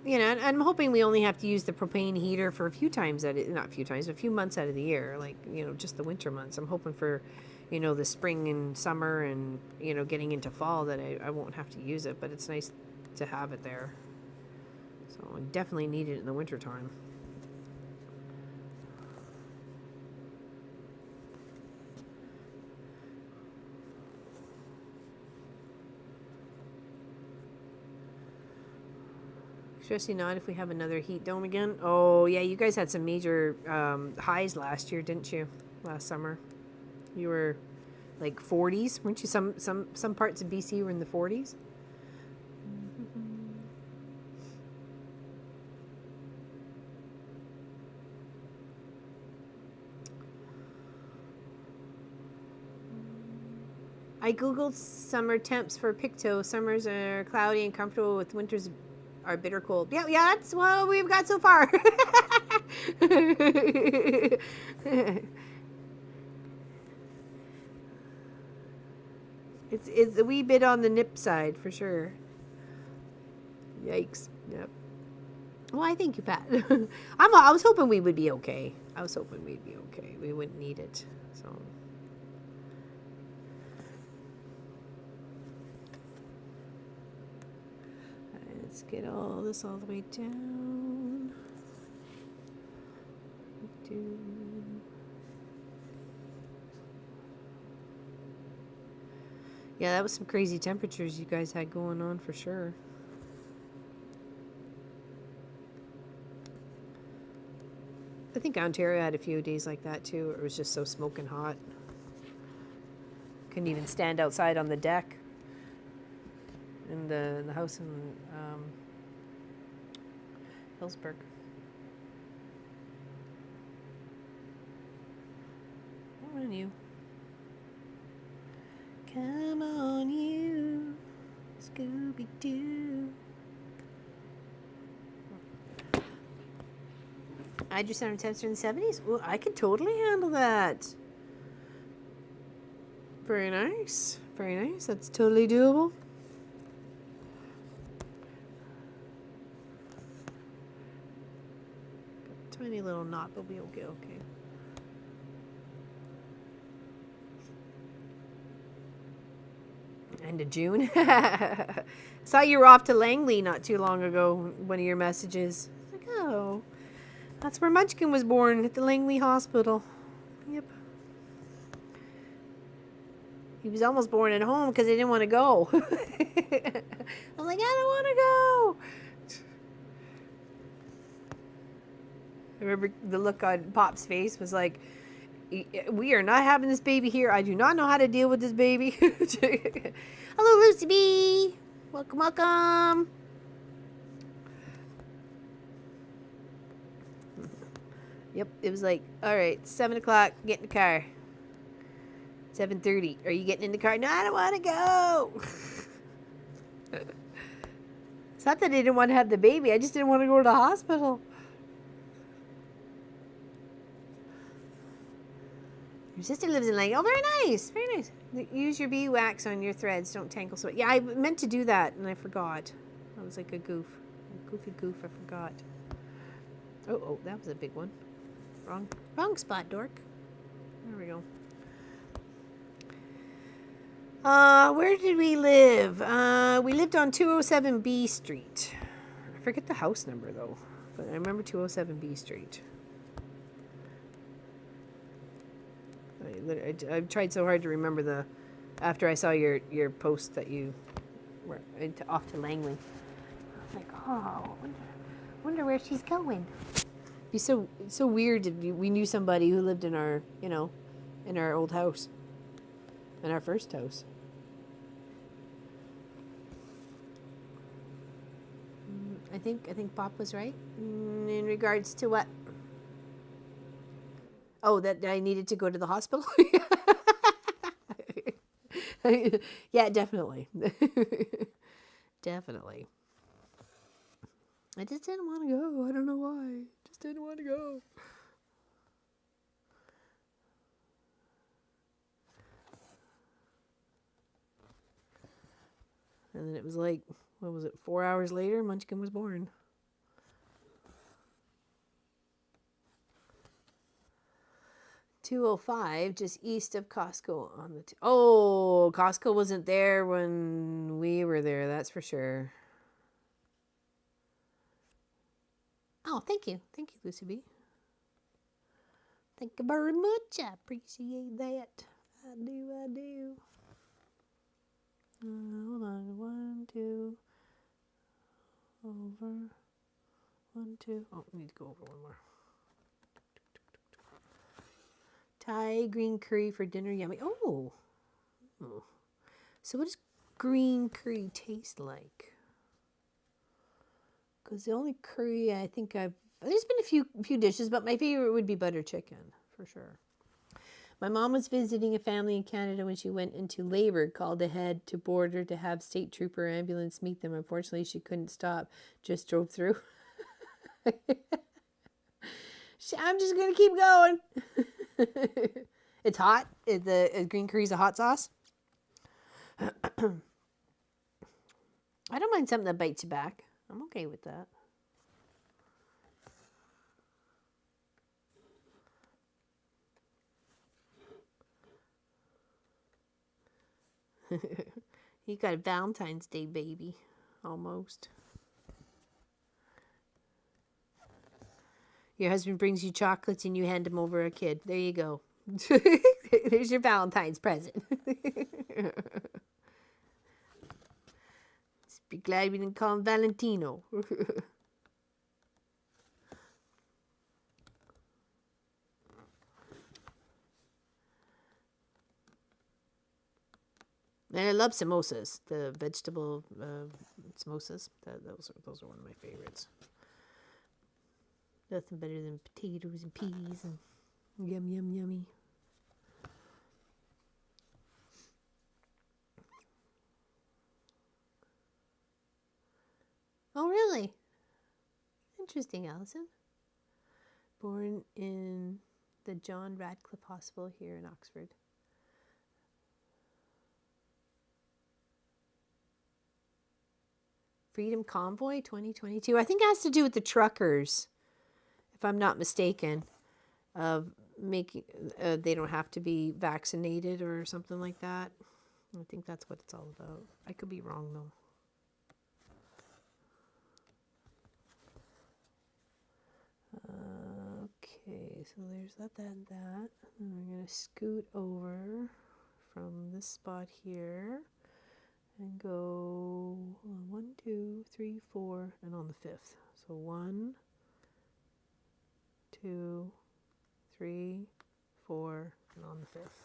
You know, and I'm hoping we only have to use the propane heater for a few times not a few times, but a few months out of the year, like, you know, just the winter months. I'm hoping for, you know, the spring and summer and, you know, getting into fall that I won't have to use it, but it's nice to have it there. So I definitely need it in the winter time. Especially not if we have another heat dome again. Oh, yeah, you guys had some major highs last year, didn't you? Last summer. You were like 40s, weren't you? Some parts of BC were in the 40s. I googled summer temps for Pictou. Summers are cloudy and comfortable, with winters are bitter cold. Yeah, that's what we've got so far. It's a wee bit on the nip side for sure. Yikes. Yep. Well, I thank you, Pat. I was hoping we would be okay. I was hoping we'd be okay. We wouldn't need it. So. Let's get all this all the way down. Yeah, that was some crazy temperatures you guys had going on for sure. I think Ontario had a few days like that too. It was just so smoking hot. Couldn't even stand outside on the deck in the house in Hillsburg. Come on, you. Come on, you. Scooby-Doo. I just sounded tester in the 70s. Well, I could totally handle that. Very nice. Very nice. That's totally doable. Tiny little knot, but we'll be okay. End of June. Saw you were off to Langley not too long ago. One of your messages. I was like, oh, that's where Munchkin was born, at the Langley Hospital. Yep. He was almost born at home because he didn't want to go. I'm like, I don't want to go. I remember the look on Pop's face was like, we are not having this baby here. I do not know how to deal with this baby. Hello, Lucy B. Welcome, welcome. Yep, it was like, all right, 7 o'clock, get in the car. 7:30, are you getting in the car? No, I don't want to go. It's not that I didn't want to have the baby. I just didn't want to go to the hospital. Your sister lives in Langley. Oh, very nice. Very nice. Use your bee wax on your threads. Don't tangle so. Yeah, I meant to do that, and I forgot. That was like a goof. A goofy goof. I forgot. Oh, that was a big one. Wrong spot, dork. There we go. Where did we live? We lived on 207 B Street. I forget the house number, though. But I remember 207 B Street. I tried so hard to remember after I saw your post that you were off to Langley. I was like, oh, wonder where she's going. It'd be so weird if we knew somebody who lived in our, in our old house, in our first house. I think Pop was right in regards to what. Oh, that I needed to go to the hospital? Yeah, definitely. Definitely. I just didn't want to go. I don't know why. Just didn't want to go. And then it was like, what was it, 4 hours later, Munchkin was born. $205, just east of Costco on the. Oh, Costco wasn't there when we were there. That's for sure. Oh, thank you, Lucy B. Thank you very much. I appreciate that. I do. Hold on. 1, 2. Over. 1, 2. Oh, I need to go over one more. Thai green curry for dinner, yummy. Oh. So what does green curry taste like? Because the only curry I think there's been a few dishes, but my favorite would be butter chicken, for sure. My mom was visiting a family in Canada when she went into labor, called ahead to border to have state trooper ambulance meet them. Unfortunately, she couldn't stop, just drove through. I'm just going to keep going. It's hot. The green curry's a hot sauce. I don't mind something that bites you back. I'm okay with that. You got a Valentine's Day baby, almost. Your husband brings you chocolates and you hand him over a kid. There you go. There's your Valentine's present. Just be glad we didn't call him Valentino. And I love samosas, the vegetable samosas. Those are one of my favorites. Nothing better than potatoes and peas and yum, yum, yummy. Oh, really? Interesting, Allison. Born in the John Radcliffe Hospital here in Oxford. Freedom Convoy 2022. I think it has to do with the truckers, if I'm not mistaken, of making they don't have to be vaccinated or something like that. I think that's what it's all about. I could be wrong though. Okay, so there's that, and we're going to scoot over from this spot here and go 1, 2, 3, 4, and on the 5th. So 1, 2, 3, 4, and on the 5th.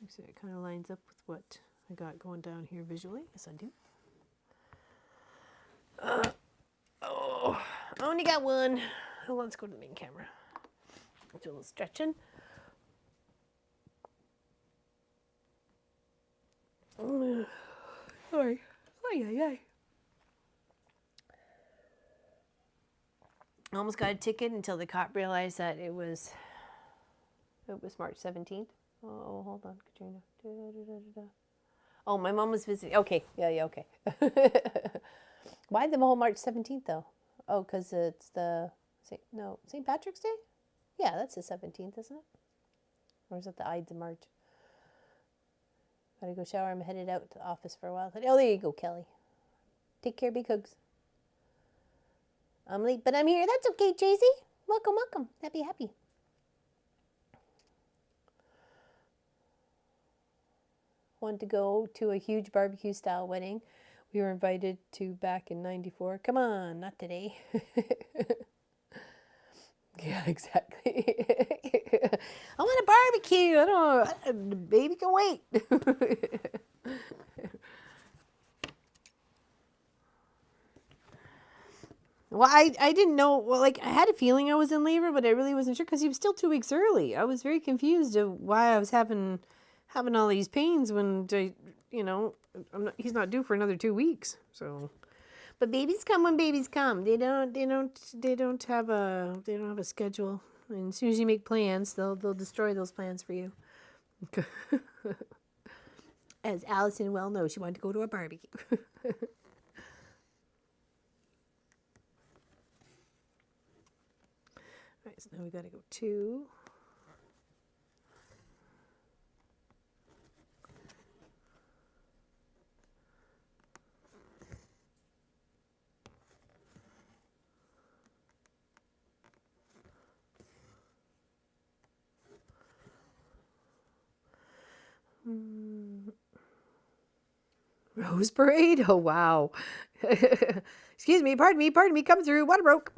So it kind of lines up with what I got going down here visually. Yes, I do. Oh, I only got one. Oh, let's go to the main camera. Do a little stretching. Sorry. Ay. I almost got a ticket until the cop realized that it was March 17th. Oh, hold on, Katrina. Oh, my mom was visiting. Okay, yeah, okay. Why the whole March 17th though? Oh, because it's the St. Patrick's Day? Yeah, that's the 17th, isn't it? Or is it the Ides of March? Gotta go shower. I'm headed out to the office for a while. Oh, there you go, Kelly. Take care, big hugs. I'm late, but I'm here. That's okay, Jaycee. Welcome. Happy. Want to go to a huge barbecue style wedding. We were invited to back in '94. Come on, not today. Yeah, exactly. I want a barbecue. I don't. The baby can wait. Well, I didn't know. Well, like I had a feeling I was in labor, but I really wasn't sure because he was still 2 weeks early. I was very confused of why I was having all these pains when he's not due for another 2 weeks. So, but babies come when babies come. They don't have a schedule. And as soon as you make plans, they'll destroy those plans for you. As Allison well knows, she wanted to go to a barbecue. All right, so now we got to go 2. Rose Parade? Oh, wow. Excuse me, pardon me, come through, water broke.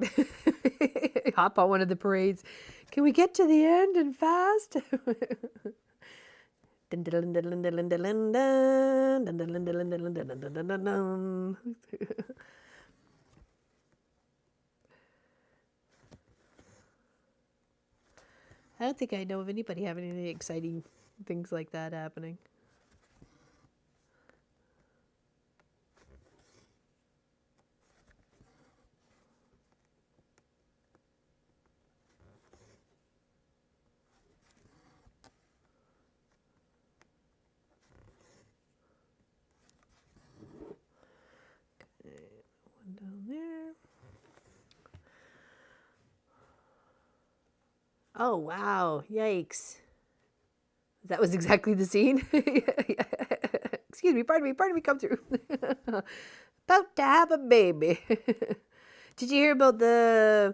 Hop on one of the parades. Can we get to the end and fast? I don't think I know of anybody having any exciting things like that happening. One down there. Oh, wow. Yikes. That was exactly the scene. Excuse me, pardon me, come through. About to have a baby. Did you hear about the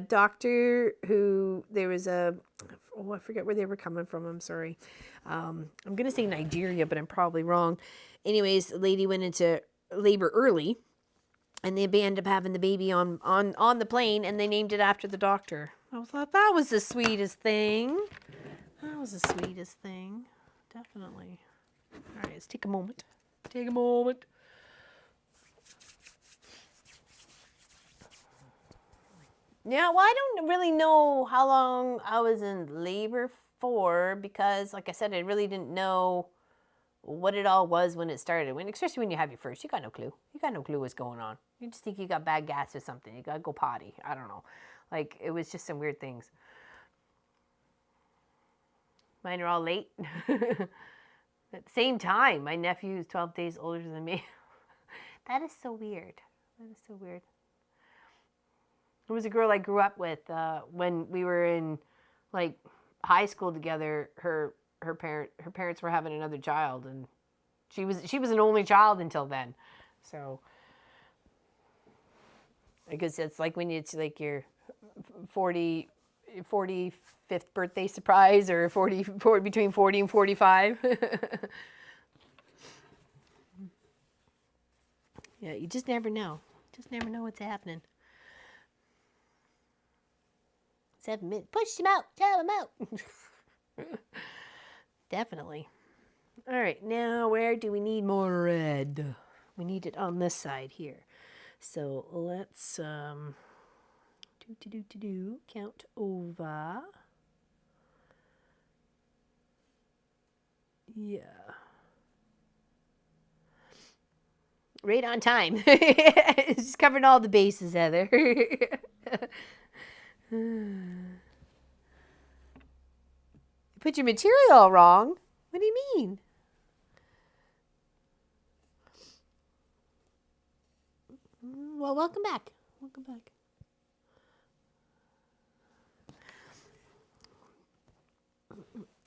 doctor who there was a, oh, I forget where they were coming from. I'm sorry. I'm going to say Nigeria, but I'm probably wrong. Anyways, a lady went into labor early and they ended up having the baby on the plane and they named it after the doctor. I thought that was the sweetest thing. That was the sweetest thing. Definitely. All right, let's take a moment. Take a moment. Yeah, well, I don't really know how long I was in labor for because, like I said, I really didn't know what it all was when it started. Especially when you have your first, you got no clue. You got no clue what's going on. You just think you got bad gas or something. You got to go potty. I don't know. Like, it was just some weird things. Mine are all late. At the same time, my nephew is 12 days older than me. That is so weird. That is so weird. There was a girl I grew up with when we were in like high school together. Her parents were having another child, and she was an only child until then. So I guess it's like when it's like your 45th birthday surprise or between 40 and 45. Yeah, you just never know. Just never know what's happening. 7 minutes. Push him out. Tell him out. Definitely. All right, now where do we need more red? We need it on this side here. So let's count over. Yeah. Right on time. Just covering all the bases, Heather. You put your material wrong. What do you mean? Well, welcome back. Welcome back.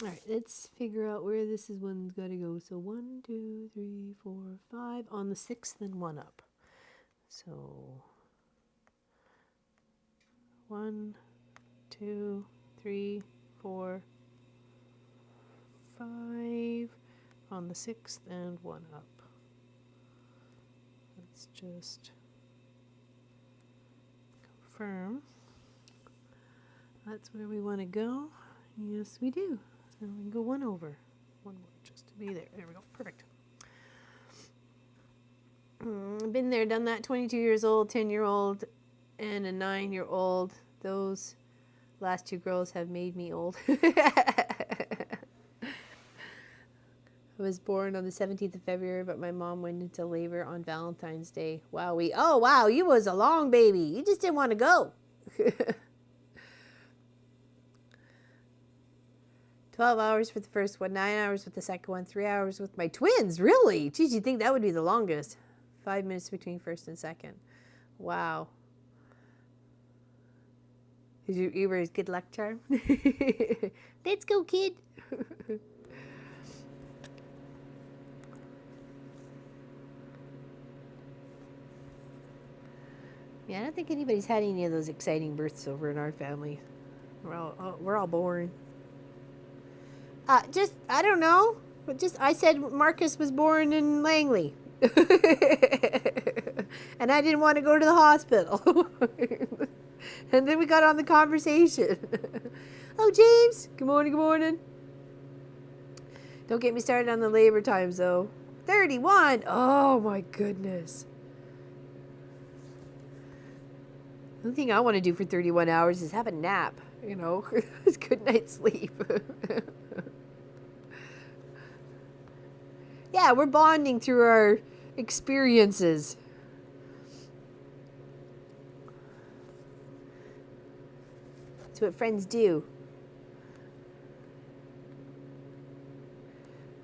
All right, let's figure out where this one's got to go. So 1, 2, 3, 4, 5 on the 6th and 1 up. So 1, 2, 3, 4, 5 on the 6th and 1 up. Let's just confirm. That's where we want to go. Yes, we do. So we can go 1 over. 1 more just to be there. There we go. Perfect. Been there, done that. 22 years old, 10-year-old, and a 9-year-old. Those last 2 girls have made me old. I was born on the 17th of February, but my mom went into labor on Valentine's Day. Wow, oh wow, you was a long baby. You just didn't want to go. 12 hours for the first one, 9 hours with the second one, 3 hours with my twins. Really? Geez, you'd think that would be the longest. 5 minutes between first and second. Wow. You were his good luck charm? Let's go, kid. Yeah, I don't think anybody's had any of those exciting births over in our family. We're all boring. I don't know. But I said Marcus was born in Langley. And I didn't want to go to the hospital. And then we got on the conversation. Oh, James. Good morning, good morning. Don't get me started on the labor times, though. 31. Oh, my goodness. The only thing I want to do for 31 hours is have a nap. you know, good night's sleep. Yeah, we're bonding through our experiences. That's what friends do.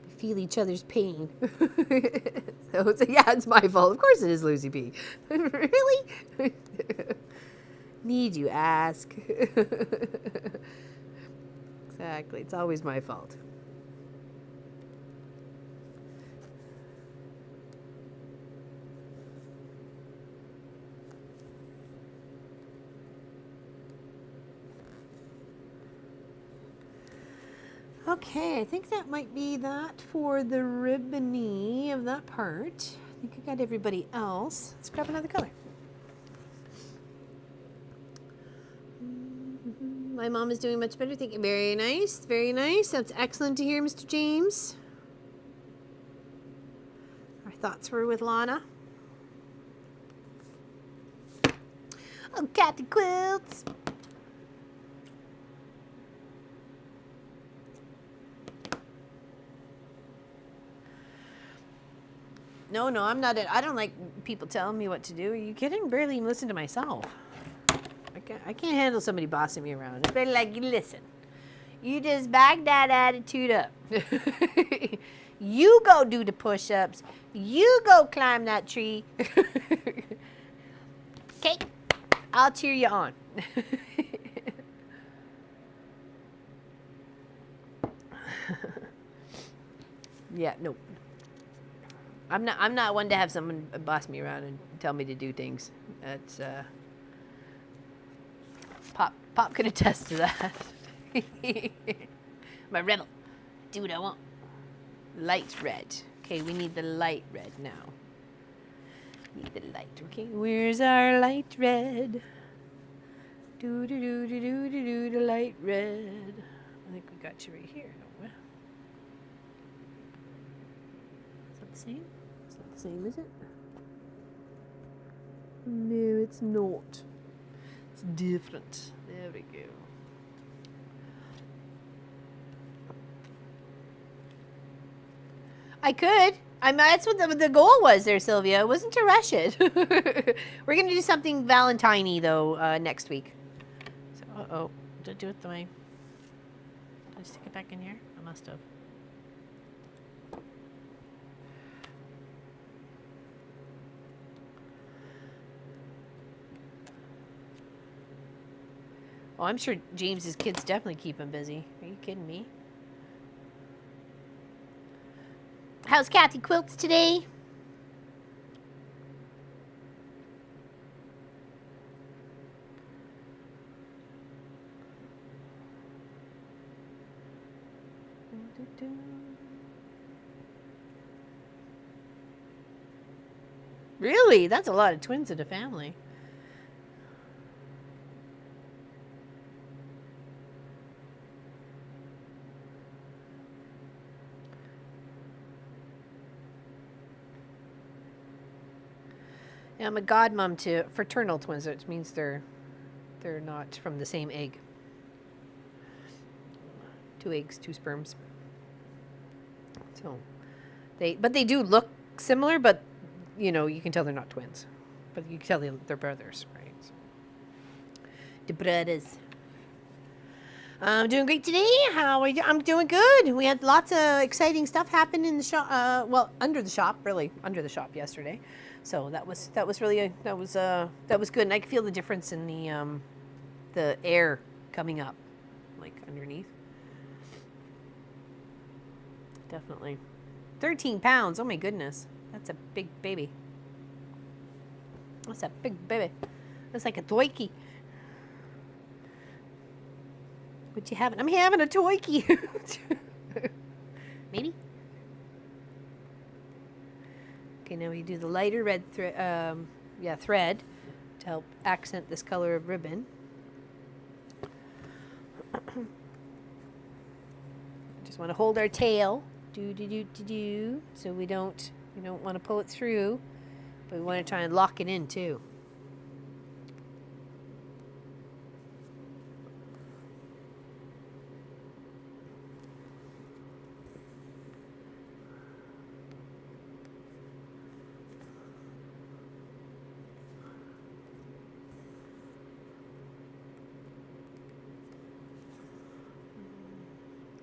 We feel each other's pain. So yeah, it's my fault. Of course it is, Lucy P. Really? Need you ask? Exactly. It's always my fault. Okay, I think that might be that for the ribbony of that part. I think I got everybody else. Let's grab another color. My mom is doing much better. Thank you. Very nice. Very nice. That's excellent to hear, Mr. James. Our thoughts were with Lana. Oh, Kathy Quilts. No, I'm not. I don't like people telling me what to do. Are you kidding? Barely even listen to myself. I can't handle somebody bossing me around. It's better like, listen, you just back that attitude up. You go do the push-ups. You go climb that tree. Okay, I'll cheer you on. Yeah, no. I'm not one to have someone boss me around and tell me to do things. That's Pop could attest to that. My rebel. Do what I want. Light red. Okay, we need the light red now. Need the light. Okay, where's our light red? Do do do do do do do the light red. I think we got you right here, don't we? Is that the same? It's not the same, is it? No, it's not. It's different. There we go. I could. That's what the goal was there, Sylvia. It wasn't to rush it. We're going to do something Valentine-y, though, next week. So, uh-oh. Did I do it the way... Did I stick it back in here? I must have. Oh, I'm sure James's kids definitely keep him busy. Are you kidding me? How's Kathy Quilts today? Really? That's a lot of twins in a family. Yeah, I'm a godmom to fraternal twins, which means they're not from the same egg. 2 eggs, 2 sperms. So they do look similar, but you know, you can tell they're not twins. But you can tell they're brothers, right? So, the brothers. I'm doing great today. How are you? I'm doing good. We had lots of exciting stuff happen in the shop. Well, under the shop yesterday. So that was really that was good. And I could feel the difference in the air coming up, like underneath. Definitely. 13 pounds. Oh my goodness. That's a big baby. That's a big baby. That's like a toyki. What you having? I'm having a toyki. Maybe. Okay, now we do the lighter red thread to help accent this color of ribbon. Just want to hold our tail. Do. So we don't want to pull it through, but we want to try and lock it in too.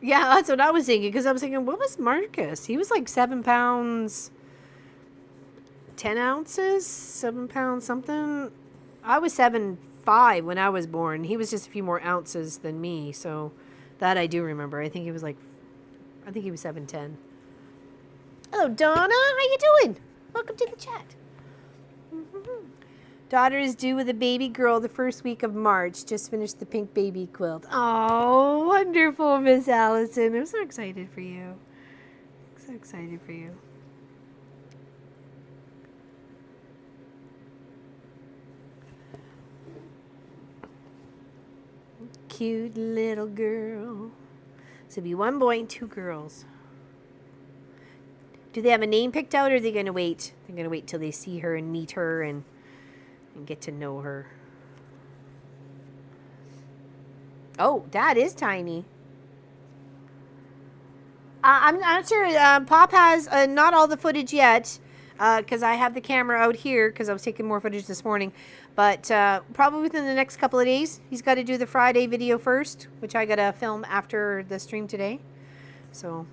Yeah, that's what I was thinking, because I was thinking, what was Marcus? He was like 7 pounds, 10 ounces, 7 pounds something. I was 7'5" when I was born. He was just a few more ounces than me, so that I do remember. I think he was 7'10". Hello, Donna. How you doing? Welcome to the chat. Daughter is due with a baby girl the first week of March. Just finished the pink baby quilt. Oh, wonderful, Miss Allison. I'm so excited for you. So excited for you. Cute little girl. So it'll be 1 boy and 2 girls. Do they have a name picked out, or are they going to wait? They're going to wait till they see her and meet her and get to know her. Oh, Dad is tiny. I'm not sure. Pop has not all the footage yet, because I have the camera out here because I was taking more footage this morning. But probably within the next couple of days, he's got to do the Friday video first, which I got to film after the stream today. So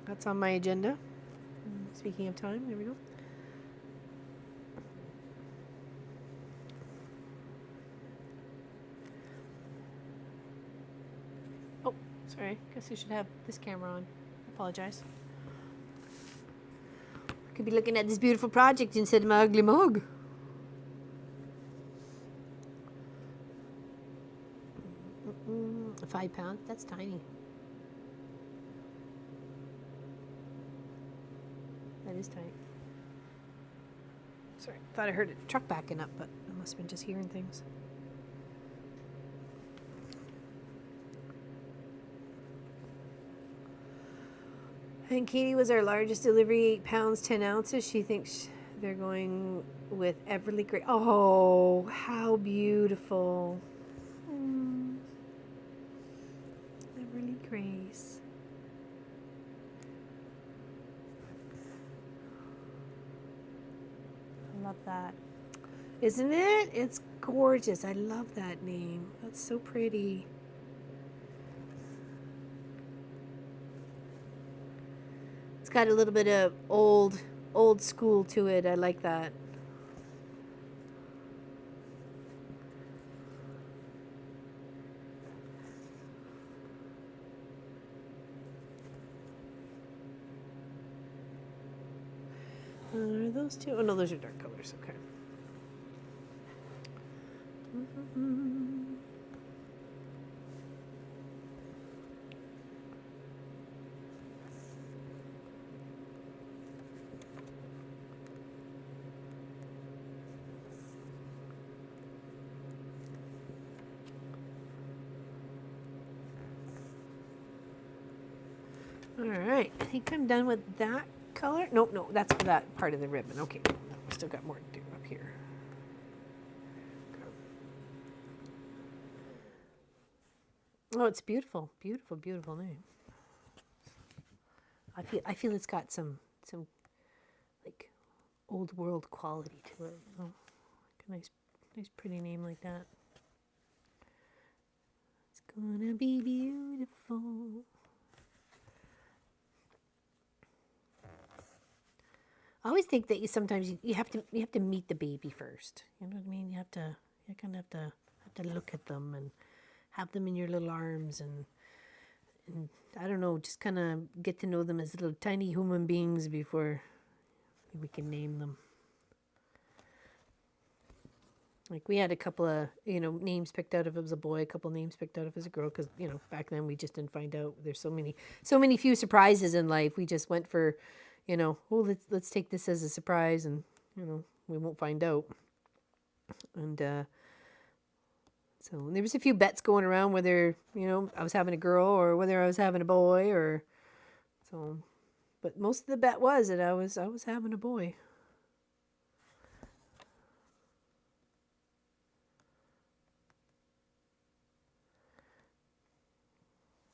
that's on my agenda. Speaking of time, there we go. Oh, sorry. Guess I should have this camera on. I apologize. I could be looking at this beautiful project instead of my ugly mug. £5. That's tiny. That is tight. Sorry, thought I heard a truck backing up, but I must have been just hearing things. And Katie was our largest delivery, 8 pounds, 10 ounces. She thinks they're going with Everly Grace. Oh, how beautiful. Everly Grace. I love that. Isn't it? It's gorgeous. I love that name. That's so pretty. It's got a little bit of old school to it. I like that. Are those two? Oh no, those are dark colors. Okay. All right, I think I'm done with that color. No, that's for that part of the ribbon. Okay, we still got more to do up here. Oh, it's beautiful, beautiful, beautiful name. I feel it's got some like old world quality to it. Oh, like a nice pretty name like that. It's gonna be beautiful. I always think that sometimes you have to meet the baby first. You know what I mean? You kind of have to look at them and have them in your little arms and I don't know, just kind of get to know them as little tiny human beings before we can name them. Like we had a couple of names picked out if it was a boy, a couple names picked out if it was a girl, because back then we just didn't find out. There's so many few surprises in life. We just went for let's take this as a surprise, and we won't find out. And so there was a few bets going around whether I was having a girl or whether I was having a boy, or so. But most of the bet was that I was having a boy.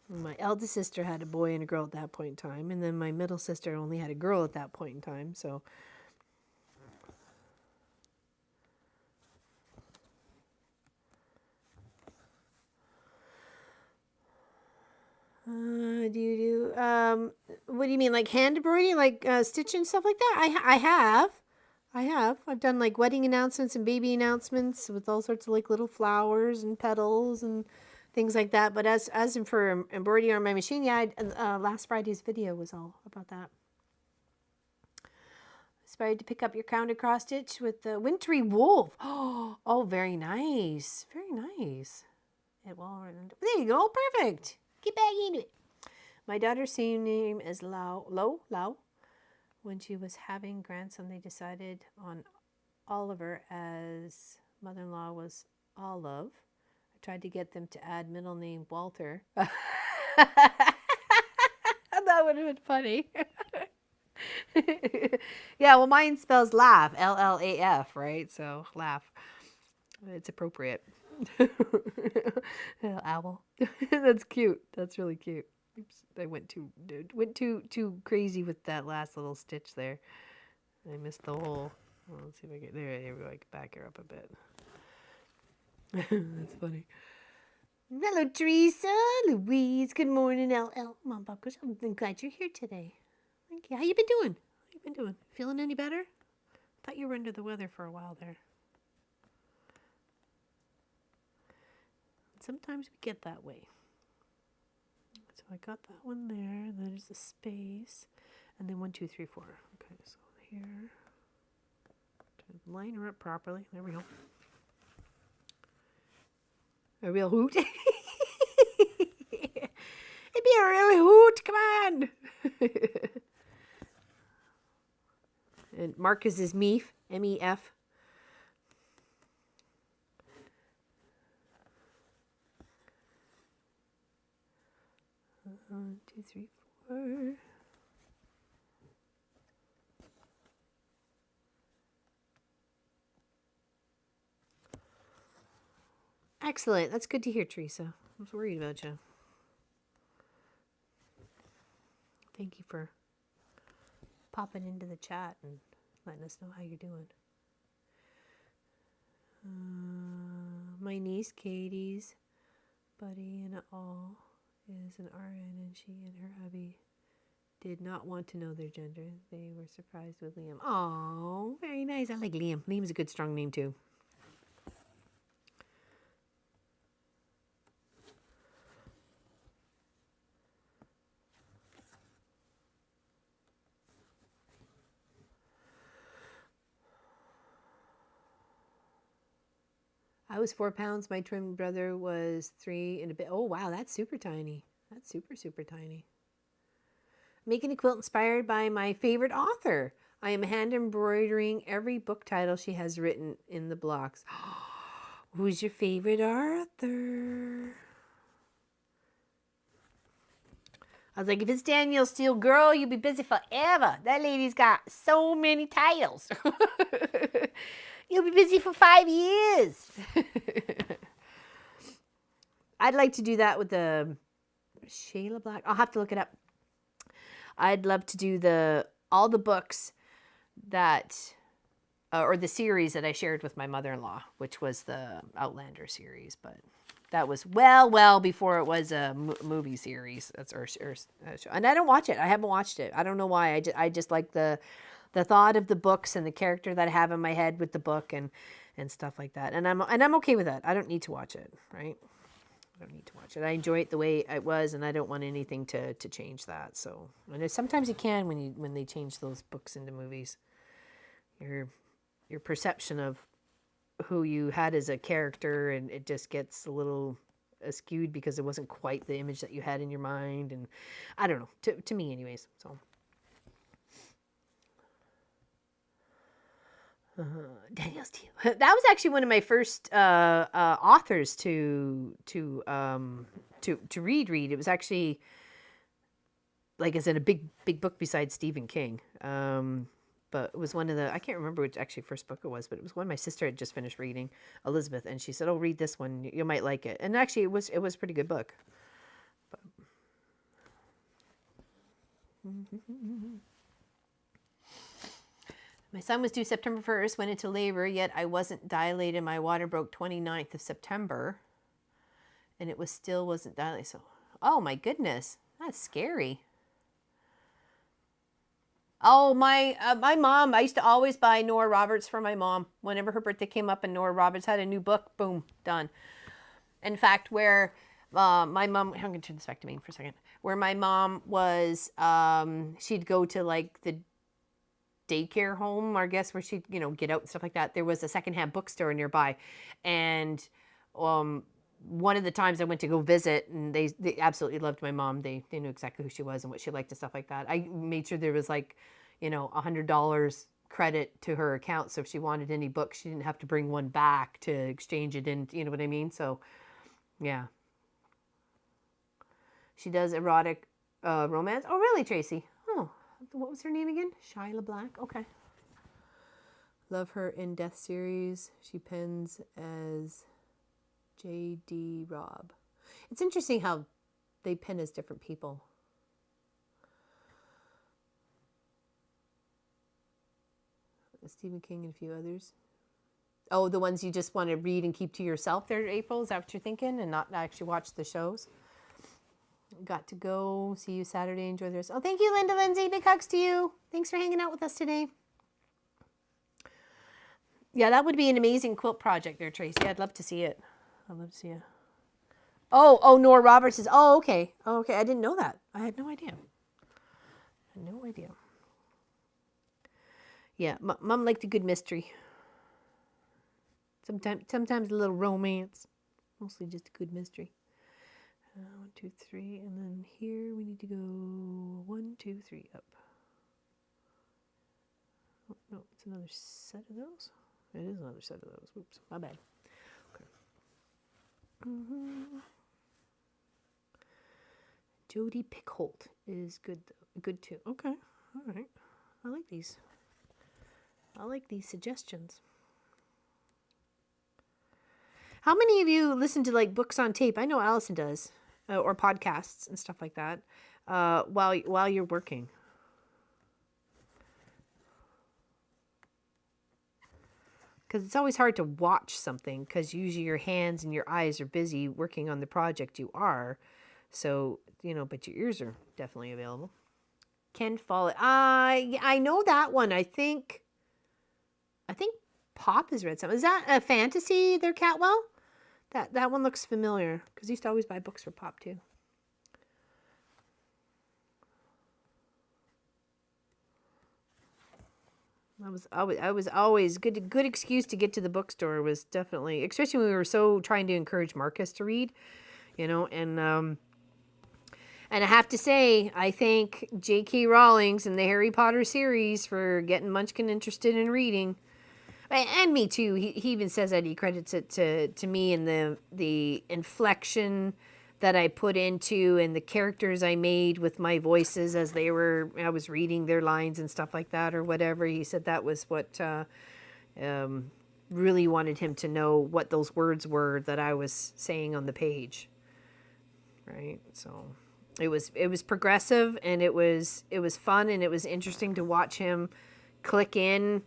My eldest sister had a boy and a girl at that point in time, and then my middle sister only had a girl at that point in time. So What do you mean, like hand embroidery, like stitch and stuff like that? I have. I've done like wedding announcements and baby announcements with all sorts of like little flowers and petals and things like that. But as in for embroidery on my machine, yeah, last Friday's video was all about that. Inspired to pick up your counter cross stitch with the wintry wolf. Oh, very nice. Very nice. It will. There you go. Perfect. Get back into it. My daughter's same name as Lau. When she was having grandson, they decided on Oliver as mother-in-law was Olive. I tried to get them to add middle name Walter. That would have been funny. Yeah, well, mine spells laugh, L-L-A-F, right? So laugh. It's appropriate. Little owl. That's cute. That's really cute. Oops, I went too crazy with that last little stitch there. I missed the whole. Well, let's see if I get there. Here we go. I can back her up a bit. That's funny. Hello, Teresa, Louise. Good morning, LL. Mom, Buckles. I'm glad you're here today. Thank you. How you been doing? How you been doing? Feeling any better? Thought you were under the weather for a while there. Sometimes we get that way. So I got that one there. There's a space. And then 1, 2, 3, 4. Okay, so here. Try to line her up properly. There we go. A real hoot. It'd be a real hoot. Come on. And Marcus is Meef. M-E-F. 1, 2, 3, 4. Excellent. That's good to hear, Teresa. I was worried about you. Thank you for popping into the chat and letting us know how you're doing. My niece Katie's buddy and all is an RN, and she and her hubby did not want to know their gender. They were surprised with Liam. Oh, very nice. I like Liam. Liam's a good, strong name, too. I was 4 pounds. My twin brother was 3 and a bit. Oh, wow. That's super tiny. That's super, super tiny. Making a quilt inspired by my favorite author. I am hand embroidering every book title she has written in the blocks. Who's your favorite author? I was like, if it's Danielle Steele, girl, you'll be busy forever. That lady's got so many titles. You'll be busy for 5 years. I'd like to do that with the Shayla Black. I'll have to look it up. I'd love to do all the books that, or the series that I shared with my mother-in-law, which was the Outlander series, but that was well before it was a movie series. That's or show. And I don't watch it. I haven't watched it. I don't know why. I just like the thought of the books and the character that I have in my head with the book and stuff like that. And I'm okay with that. I don't need to watch it, right? I don't need to watch it. I enjoy it the way it was, and I don't want anything to change that. So, and sometimes you can when they change those books into movies. Your perception of who you had as a character, and it just gets a little skewed because it wasn't quite the image that you had in your mind, and I don't know. To me, anyways. So. Danielle Steele. That was actually one of my first authors to read. It was actually like as in a big book besides Stephen King. But it was one of I can't remember which actually first book it was, but it was one my sister had just finished reading, Elizabeth, and she said, "Oh, read this one. You might like it." And actually, it was a pretty good book. But... My son was due September 1st, went into labor, yet I wasn't dilated. My water broke 29th of September, and it still wasn't dilated. So, oh my goodness, that's scary. Oh, my mom. I used to always buy Nora Roberts for my mom. Whenever her birthday came up and Nora Roberts had a new book, boom, done. In fact, where my mom, I'm going to turn this back to me for a second. Where my mom was, she'd go to like the daycare home, I guess, where she'd, get out and stuff like that. There was a secondhand bookstore nearby. And one of the times I went to go visit, and they absolutely loved my mom. They knew exactly who she was and what she liked and stuff like that. I made sure there was like, $100 credit to her account. So if she wanted any books, she didn't have to bring one back to exchange it in, you know what I mean? So, yeah. She does erotic romance. Oh, really, Tracy? Oh, what was her name again? Shyla Black. Okay. Love her in Death series. She pens as J.D. Robb. It's interesting how they pen as different people. Stephen King and a few others. Oh, the ones you just want to read and keep to yourself there, April? Is that what you're thinking? And not actually watch the shows? Got to go. See you Saturday. Enjoy the rest. Oh, thank you, Linda Lindsay. Big hugs to you. Thanks for hanging out with us today. Yeah, that would be an amazing quilt project there, Tracy. I'd love to see it. I'd love to see it. Oh, Nora Roberts is. Oh, okay. Oh, okay. I didn't know that. I had no idea. I had no idea. Yeah, Mom liked a good mystery. Sometimes a little romance. Mostly just a good mystery. 1, 2, 3, and then here we need to go 1, 2, 3 up. Oh, no, it's another set of those. It is another set of those. Oops, my bad. Okay. Jody Pickholt is good too. Okay, all right. I like these. I like these suggestions. How many of you listen to like books on tape? I know Allison does, or podcasts and stuff like that, while you're working. Because it's always hard to watch something because usually your hands and your eyes are busy working on the project you are. So, but your ears are definitely available. Ken Follett. I know that one. I think Pop has read some. Is that a fantasy there, Catwell? That one looks familiar because I used to always buy books for Pop too. I was always good excuse to get to the bookstore was definitely, especially when we were so trying to encourage Marcus to read, and I have to say, I thank J.K. Rowling and the Harry Potter series for getting Munchkin interested in reading. And me too. He even says that he credits it to me and the inflection that I put into and the characters I made with my voices as I was reading their lines and stuff like that or whatever. He said that was what really wanted him to know what those words were that I was saying on the page. Right? So it was progressive and it was fun and it was interesting to watch him click in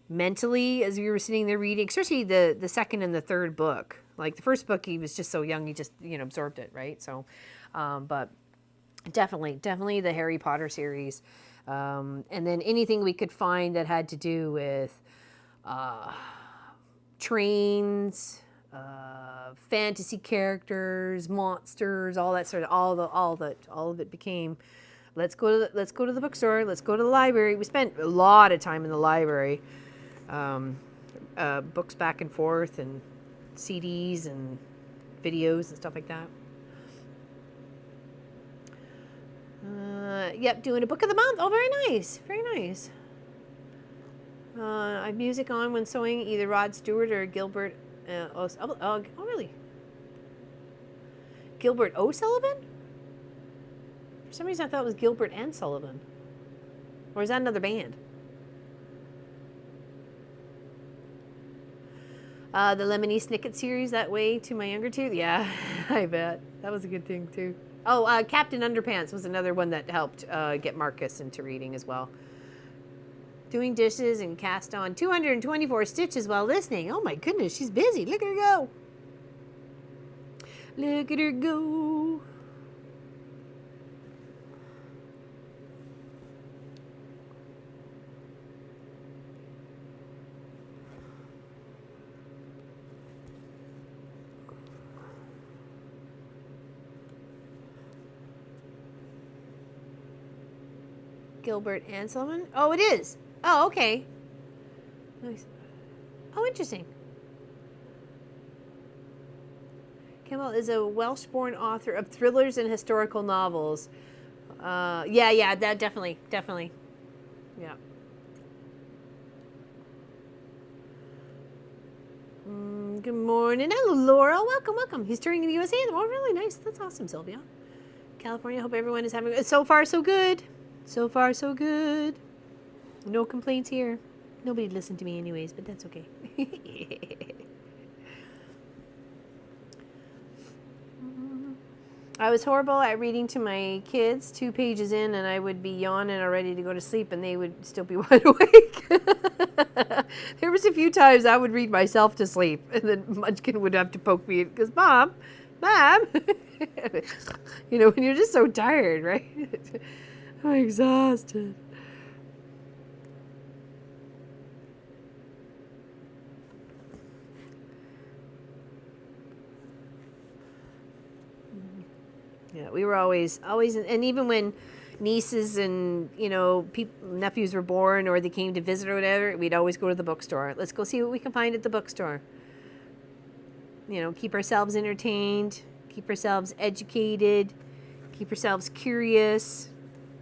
mentally as we were sitting there reading, especially the second and the third book. Like the first book, he was just so young, he just absorbed it, right? So, but definitely the Harry Potter series, and then anything we could find that had to do with trains, fantasy characters, monsters, all that sort of all of it became. Let's go to the bookstore. Let's go to the library. We spent a lot of time in the library. Books back and forth and CDs and videos and stuff like that. Yep, doing a book of the month. Oh, very nice. Very nice. I have music on when sewing, either Rod Stewart or Gilbert. Oh, really? Gilbert O'Sullivan? For some reason, I thought it was Gilbert and Sullivan. Or is that another band? The Lemony Snicket series, That Way to My Younger Tooth. Yeah, I bet. That was a good thing, too. Oh, Captain Underpants was another one that helped get Marcus into reading as well. Doing dishes and cast on 224 stitches while listening. Oh, my goodness, she's busy. Look at her go. Look at her go. Gilbert and Sullivan. Oh, it is. Oh, okay. Nice. Oh, interesting. Campbell is a Welsh-born author of thrillers and historical novels. Yeah, that definitely. Yeah. Good morning. Hello, Laura. Welcome. He's touring the USA. Oh, really nice. That's awesome, Sylvia. California. Hope everyone is having... So far, so good. So far, so good. No complaints here. Nobody'd listen to me anyways, but that's okay. I was horrible at reading to my kids 2 pages in, and I would be yawning or ready to go to sleep, and they would still be wide awake. There was a few times I would read myself to sleep, and then Munchkin would have to poke me because, Mom, you know, when you're just so tired, right? I'm exhausted. Yeah, we were always, and even when nieces and, you know, nephews were born or they came to visit or whatever, we'd always go to the bookstore. Let's go see what we can find at the bookstore. You know, keep ourselves entertained, keep ourselves educated, keep ourselves curious.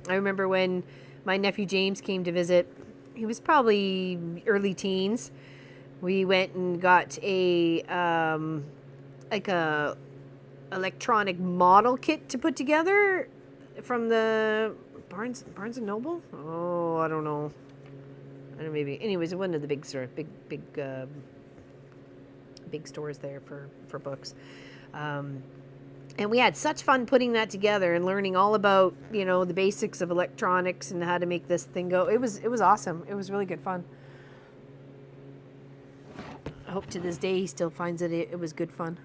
I remember when my nephew James came to visit, he was probably early teens. We went and got a, like a electronic model kit to put together from the Barnes and Noble. Oh, I don't know. I don't know, maybe. Anyways, one of the big stores there for books. And we had such fun putting that together and learning all about, you know, the basics of electronics and how to make this thing go. It was awesome. It was really good fun. I hope to this day he still finds that it was good fun.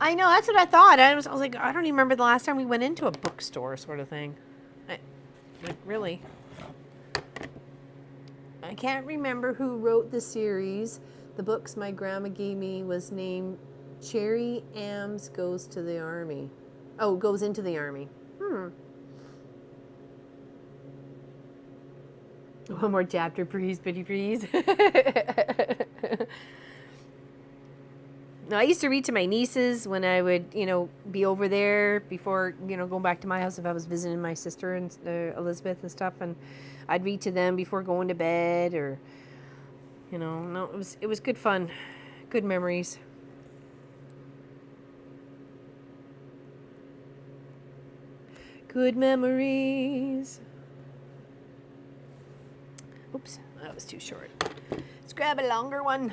I know, that's what I thought. I was like, I don't even remember the last time we went into a bookstore sort of thing. Like, really. I can't remember who wrote the series. The books my grandma gave me was named Cherry Ames Goes to the Army. Oh, Goes into the Army. One more chapter, please, please. No, I used to read to my nieces when I would, you know, be over there before, you know, going back to my house if I was visiting my sister and Elizabeth and stuff, and I'd read to them before going to bed, or, you know, no, it was good fun, good memories. Good memories. Oops, that was too short. Let's grab a longer one.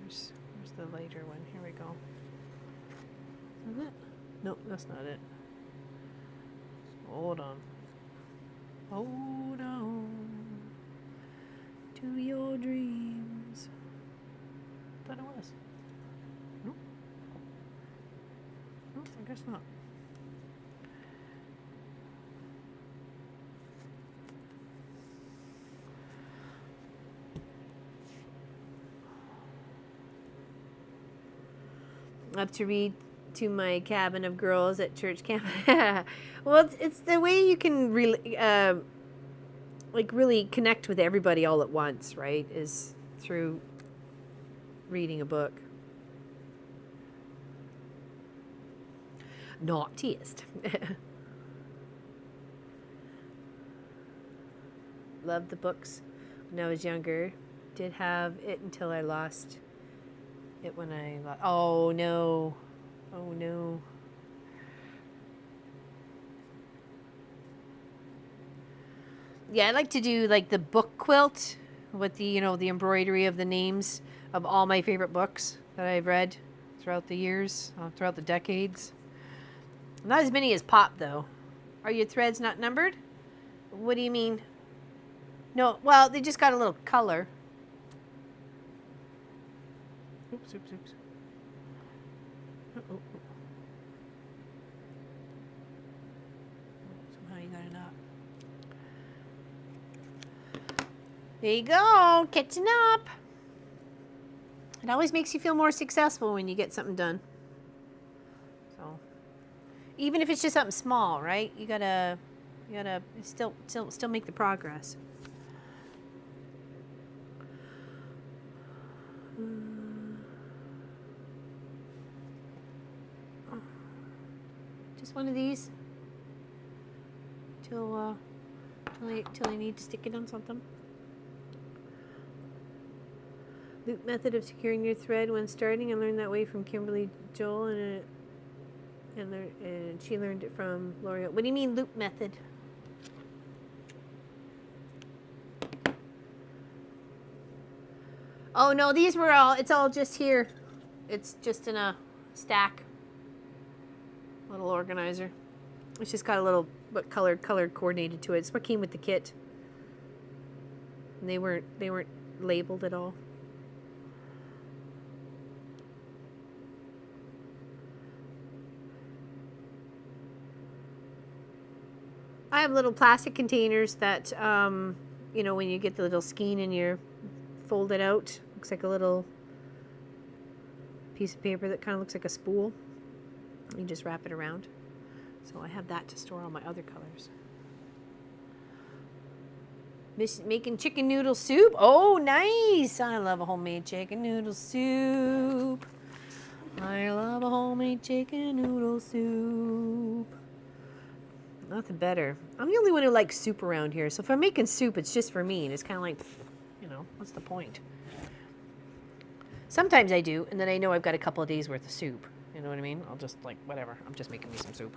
Where's the lighter one? Here we go. Is it? Nope, that's not it. Hold on. Hold on to your dreams. I thought it was. Nope. Nope, I guess not. Up to read to my cabin of girls at church camp. Well, it's the way you can really, like, really connect with everybody all at once, right? Is through reading a book. Naughtiest. Loved the books when I was younger. Did have it until I lost it when I lost. Oh no. Oh no. Yeah, I like to do like the book quilt with the, you know, the embroidery of the names of all my favorite books that I've read throughout the years, throughout the decades. Not as many as Pop, though. Are your threads not numbered? What do you mean? No, well, they just got a little color. Oops. Oh. Somehow you got it up. There you go, catching up. It always makes you feel more successful when you get something done. So, even if it's just something small, right? You gotta still make the progress. Just one of these till I need to stick it on something. Loop method of securing your thread when starting. I learned that way from Kimberly Joel, and she learned it from L'Oreal. What do you mean loop method? Oh no, these were all. It's all just here. It's just in a stack. Little organizer. It's just got a little color coordinated to it. It's what came with the kit. And they weren't labeled at all. I have little plastic containers that, you know, when you get the little skein and you fold it out, looks like a little piece of paper that kind of looks like a spool. You just wrap it around. So I have that to store all my other colors. Making chicken noodle soup. Oh, nice. I love a homemade chicken noodle soup. I love a homemade chicken noodle soup. Nothing better. I'm the only one who likes soup around here. So if I'm making soup, it's just for me. And it's kind of like, you know, what's the point? Sometimes I do. And then I know I've got a couple of days worth of soup. You know what I mean? I'll just like, whatever. I'm just making me some soup.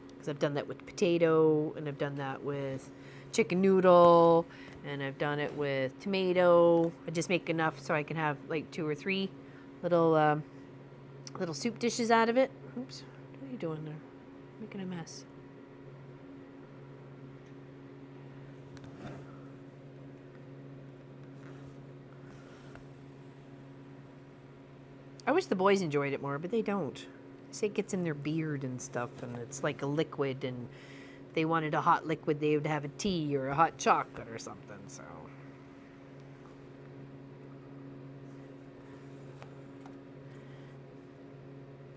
Because I've done that with potato. And I've done that with chicken noodle. And I've done it with tomato. I just make enough so I can have like 2 or 3 little soup dishes out of it. Oops. What are you doing there? Making a mess. I wish the boys enjoyed it more, but they don't. They say it gets in their beard and stuff, and it's like a liquid, and if they wanted a hot liquid, they would have a tea or a hot chocolate or something, so.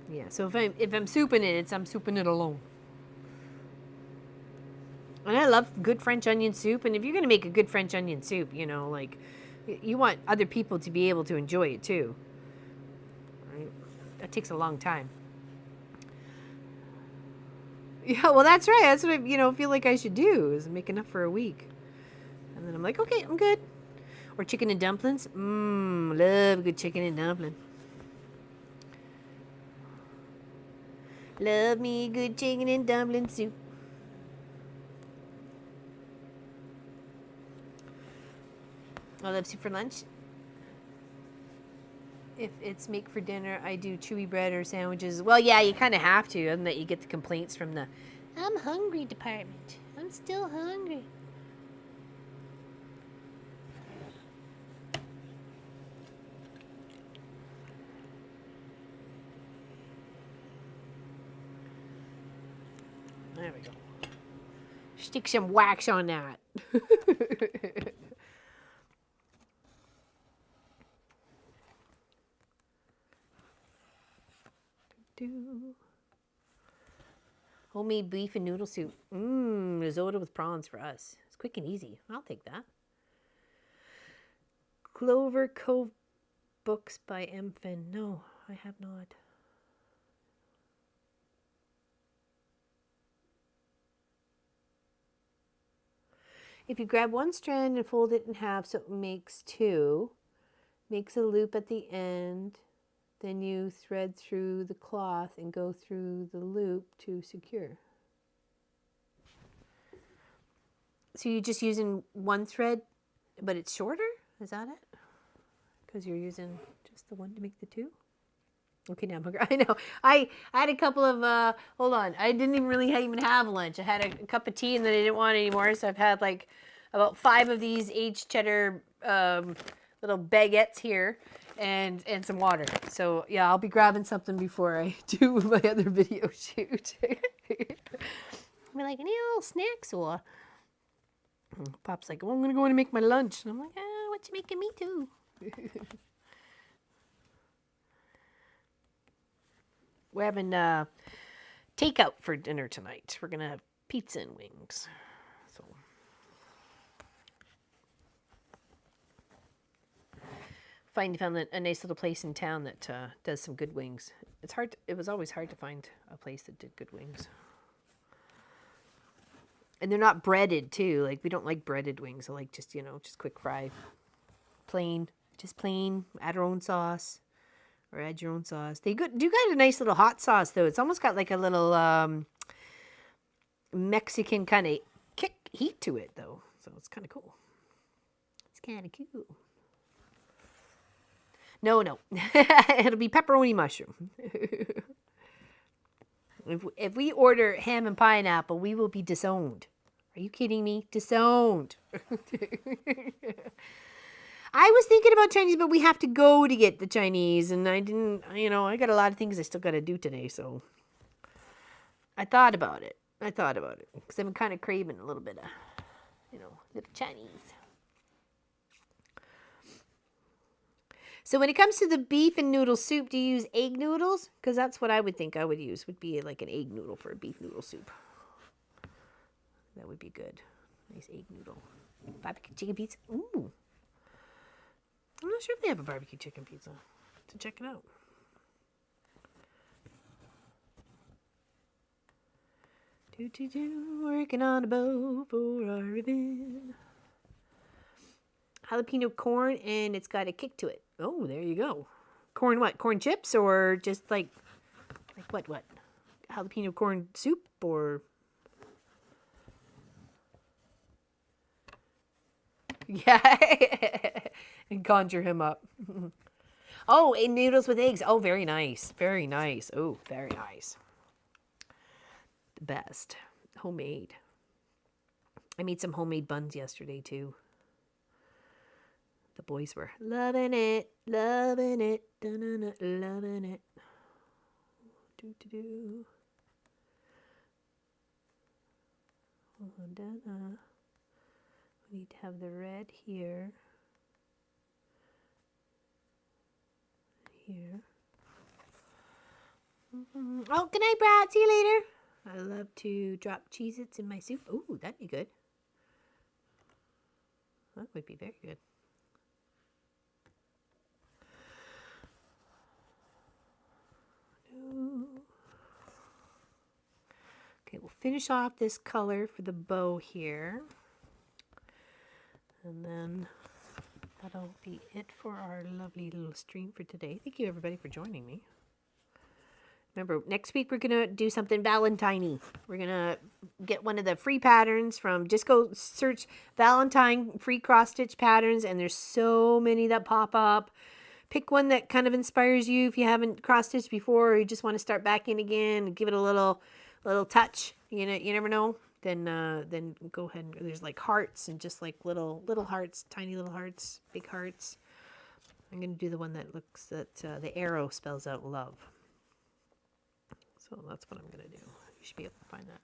Yeah, so if I'm souping it, I'm souping it alone. And I love good French onion soup, and if you're going to make a good French onion soup, you know, like, you want other people to be able to enjoy it too. Right? That takes a long time. Yeah, well, that's right. That's what I, you know, feel like I should do, is make enough for a week. And then I'm like, okay, I'm good. Or chicken and dumplings. Love good chicken and dumpling. Love me good chicken and dumpling soup. I love soup for lunch. If it's make for dinner, I do chewy bread or sandwiches. Well, yeah, you kind of have to, and that you get the complaints from the I'm hungry department. I'm still hungry. There we go. Stick some wax on that. Homemade beef and noodle soup. Risotto with prawns for us. It's quick and easy. I'll take that. Clover Cove books by M. Finn. No, I have not. If you grab one strand and fold it in half so it makes 2, makes a loop at the end, then you thread through the cloth and go through the loop to secure. So you're just using one thread, but it's shorter? Is that it? Because you're using just the one to make the 2? Okay, now I'm hungry. I know. I had a couple of, hold on. I didn't even have lunch. I had a cup of tea and then I didn't want it anymore. So I've had like about 5 of these aged cheddar little baguettes here and some water. So yeah, I'll be grabbing something before I do my other video shoot. I'll be like, any little snacks or? Pop's like, well, I'm going to go in and make my lunch. And I'm like, what you making me too? We're having takeout for dinner tonight. We're gonna have pizza and wings. So found a nice little place in town that does some good wings. It's hard. It was always hard to find a place that did good wings. And they're not breaded too. Like we don't like breaded wings. I like just just quick fry, plain, just plain. Add our own sauce, or add your own sauce. They do got a nice little hot sauce though. It's almost got like a little Mexican kind of heat to it though. So it's kind of cool. It's kind of cool. No, it'll be pepperoni mushroom. If we order ham and pineapple, we will be disowned. Are you kidding me? Disowned. I was thinking about Chinese, but we have to go to get the Chinese, and I didn't, I got a lot of things I still got to do today, so I thought about it. Because I'm kind of craving a little bit of, little Chinese. So when it comes to the beef and noodle soup, do you use egg noodles? Because that's what I would think I would use, would be like an egg noodle for a beef noodle soup. That would be good. Nice egg noodle. Barbecue chicken pizza. Ooh. I'm not sure if they have a barbecue chicken pizza. To check it out. Working on a bow for our ribbon. Jalapeno corn, and it's got a kick to it. Oh, there you go. Corn what? Corn chips or just like what? Jalapeno corn soup or... Yeah. And conjure him up. Oh, and noodles with eggs. Oh, very nice. Very nice. Oh, very nice. The best. Homemade. I made some homemade buns yesterday too. The boys were loving it, loving it, da-na-na, loving it. Do-do-do. Da-na. We need to have the red here. Here. Oh, good night, Brad. See you later. I love to drop Cheez-Its in my soup. Ooh, that'd be good. That would be very good. Okay, we'll finish off this color for the bow here. And then that'll be it for our lovely little stream for today. Thank you, everybody, for joining me. Remember, next week we're going to do something Valentine-y. We're going to get one of the free patterns from, just go search Valentine free cross-stitch patterns, and there's so many that pop up. Pick one that kind of inspires you if you haven't cross-stitched before, or you just want to start back in again and give it a little touch. You never know. Then go ahead and there's like hearts and just like little hearts, tiny little hearts, big hearts. I'm going to do the one that looks that the arrow spells out love. So that's what I'm going to do. You should be able to find that.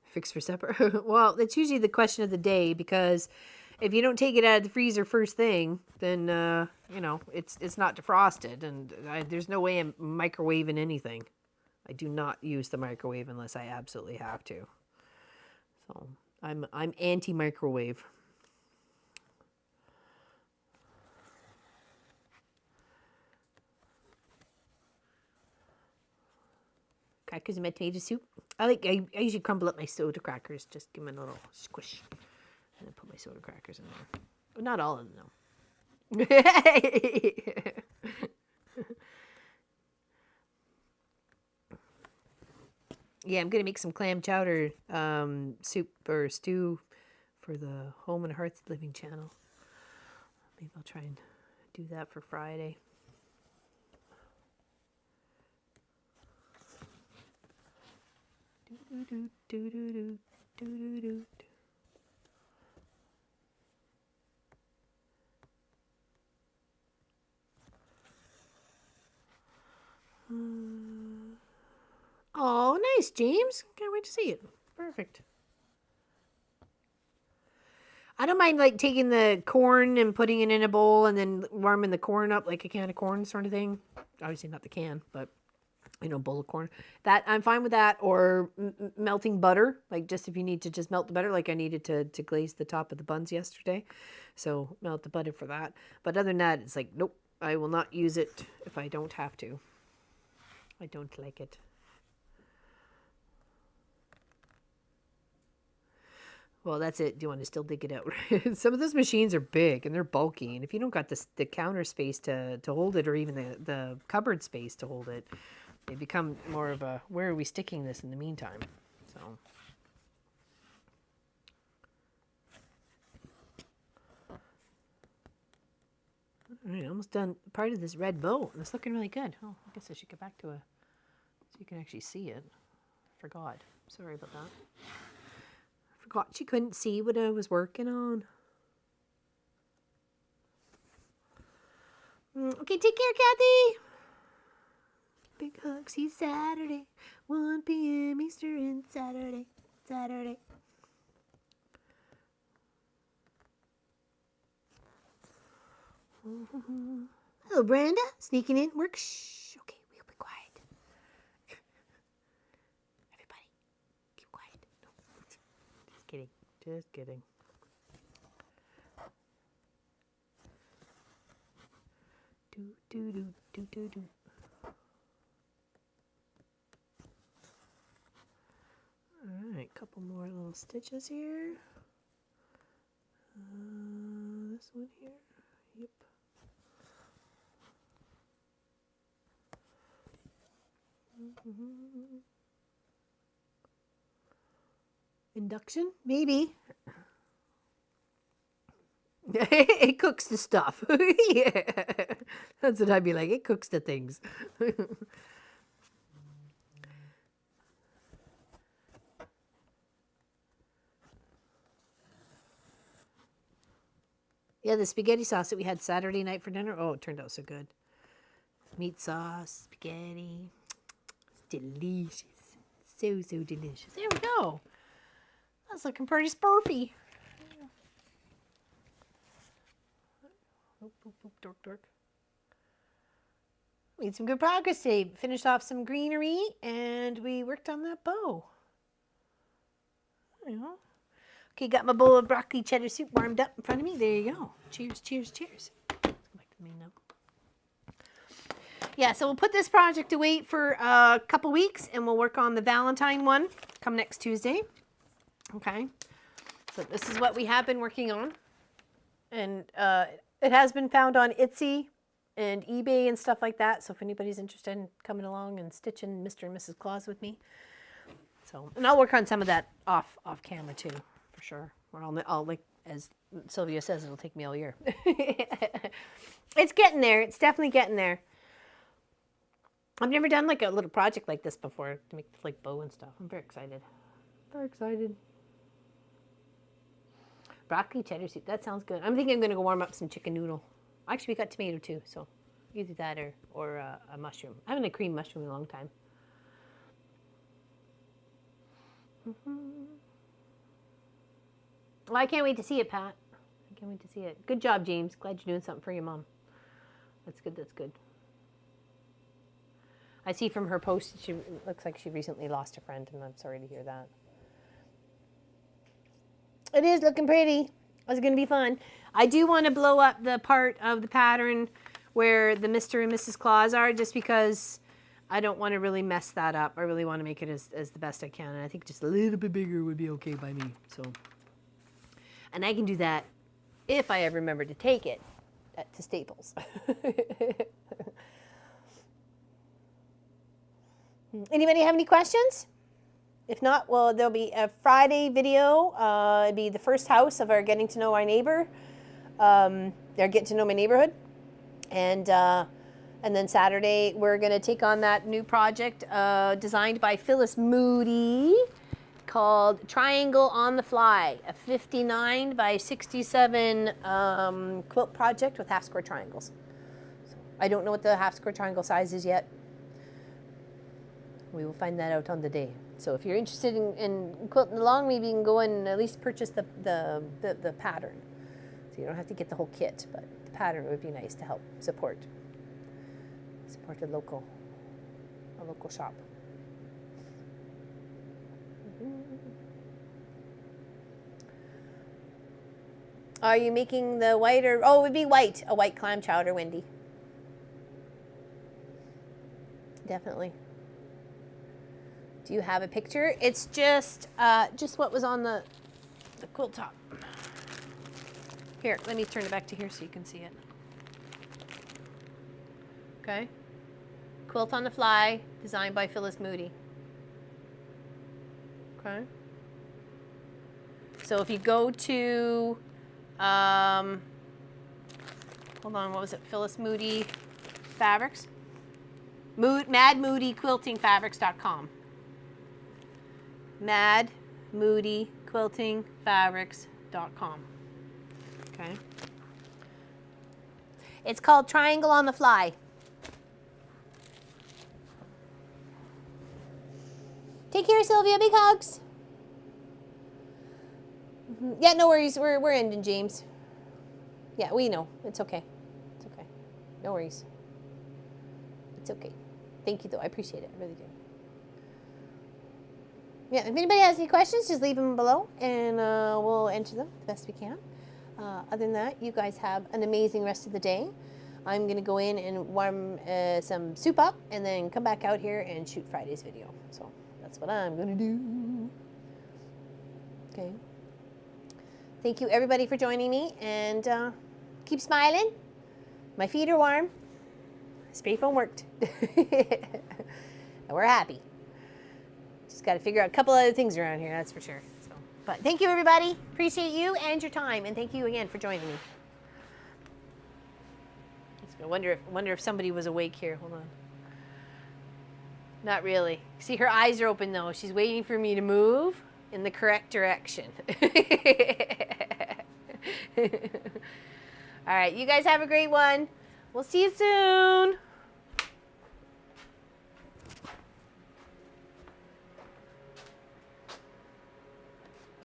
Fix for supper. Well, that's usually the question of the day, because if you don't take it out of the freezer first thing, then it's not defrosted, and there's no way I'm microwaving anything. I do not use the microwave unless I absolutely have to. So I'm anti-microwave. Crackers in my tomato soup. I usually crumble up my soda crackers, just give them a little squish, and then put my soda crackers in there. But not all of them, though. Yeah, I'm gonna make some clam chowder soup or stew for the Home and Hearth Living channel. Maybe I'll try and do that for Friday. Oh, nice, James. Can't wait to see it. Perfect. I don't mind like taking the corn and putting it in a bowl and then warming the corn up like a can of corn sort of thing. Obviously not the can, but bullet corn. That I'm fine with that, or melting butter, like just if you need to just melt the butter, like I needed to glaze the top of the buns yesterday, so melt the butter for that. But other than that, it's like, nope, I will not use it if I don't have to. I don't like it. Well, that's it. Do you want to still dig it out? Some of those machines are big and they're bulky, and if you don't got the counter space to hold it, or even the cupboard space to hold it, they become more of a, where are we sticking this in the meantime? So. All right, almost done part of this red bow. It's looking really good. Oh, I guess I should get back to so you can actually see it. Forgot. Sorry about that. Forgot she couldn't see what I was working on. Okay, take care, Kathy. Big hug. See you Saturday, 1 p.m. Eastern. Saturday. Hello, Brenda. Sneaking in. Work. Shh. Okay, we'll be quiet. Everybody, keep quiet. No. Just kidding. Just kidding. Do. All right, couple more little stitches here. This one here. Yep. Induction? Maybe. It cooks the stuff. Yeah. That's what I'd be like. It cooks the things. Yeah, the spaghetti sauce that we had Saturday night for dinner. Oh, it turned out so good. Meat sauce, spaghetti. Delicious. So delicious. There we go. That's looking pretty spurfy. Dork. Made some good progress today. Finished off some greenery and we worked on that bow. There you go. Okay, got my bowl of broccoli cheddar soup warmed up in front of me. There you go. Cheers. Let's go back to the main note. Yeah, so we'll put this project away for a couple weeks and we'll work on the Valentine one come next Tuesday. Okay. So this is what we have been working on. And it has been found on Etsy and eBay and stuff like that. So if anybody's interested in coming along and stitching Mr. and Mrs. Claus with me. So, and I'll work on some of that off camera too, for sure. Or I'll like, as Sylvia says, it'll take me all year. It's getting there. It's definitely getting there. I've never done like a little project like this before to make like bow and stuff. I'm very excited. Broccoli cheddar soup. That sounds good. I'm thinking I'm going to go warm up some chicken noodle. Actually, we got tomato too, so either that or a mushroom. I haven't had cream mushroom in a long time. Well, I can't wait to see it, Pat. I can't wait to see it. Good job, James. Glad you're doing something for your mom. That's good. I see from her post, she looks like she recently lost a friend, and I'm sorry to hear that. It is looking pretty. It's going to be fun. I do want to blow up the part of the pattern where the Mr. and Mrs. Claus are, just because I don't want to really mess that up. I really want to make it as the best I can. And I think just a little bit bigger would be okay by me. So, and I can do that if I ever remember to take it to Staples. Anybody have any questions? If not, well, there'll be a Friday video. It'll be the first house of our getting to know our neighbor. They're getting to know my neighborhood. And then Saturday, we're going to take on that new project designed by Phyllis Moody called Triangle on the Fly, a 59 by 67 quilt project with half-square triangles. So I don't know what the half-square triangle size is yet. We will find that out on the day. So if you're interested in quilting along, maybe you can go and at least purchase the pattern. So you don't have to get the whole kit, but the pattern would be nice to help support the local a local shop. Are you making the white or, oh, it would be white, a white clam chowder, Wendy. Definitely. Do you have a picture? It's just what was on the quilt top. Here, let me turn it back to here so you can see it. Okay. Quilt on the Fly, designed by Phyllis Moody. Okay. So if you go to, hold on, what was it? Phyllis Moody Fabrics? MadMoodyQuiltingFabrics.com. MadMoodyQuiltingFabrics.com. Okay. It's called Triangle on the Fly. Take care, Sylvia. Big hugs. Yeah, no worries. We're ending, James. Yeah, we know. It's okay. It's okay. No worries. It's okay. Thank you, though. I appreciate it. I really do. Yeah, if anybody has any questions, just leave them below, and we'll answer them the best we can. Other than that, you guys have an amazing rest of the day. I'm going to go in and warm some soup up, and then come back out here and shoot Friday's video. So that's what I'm going to do. Okay. Thank you, everybody, for joining me, and keep smiling. My feet are warm. Spray foam worked. And we're happy. Just got to figure out a couple other things around here, that's for sure. So, but thank you, everybody. Appreciate you and your time, and thank you again for joining me. I wonder if somebody was awake here. Hold on. Not really. See, her eyes are open, though. She's waiting for me to move in the correct direction. All right, you guys have a great one. We'll see you soon.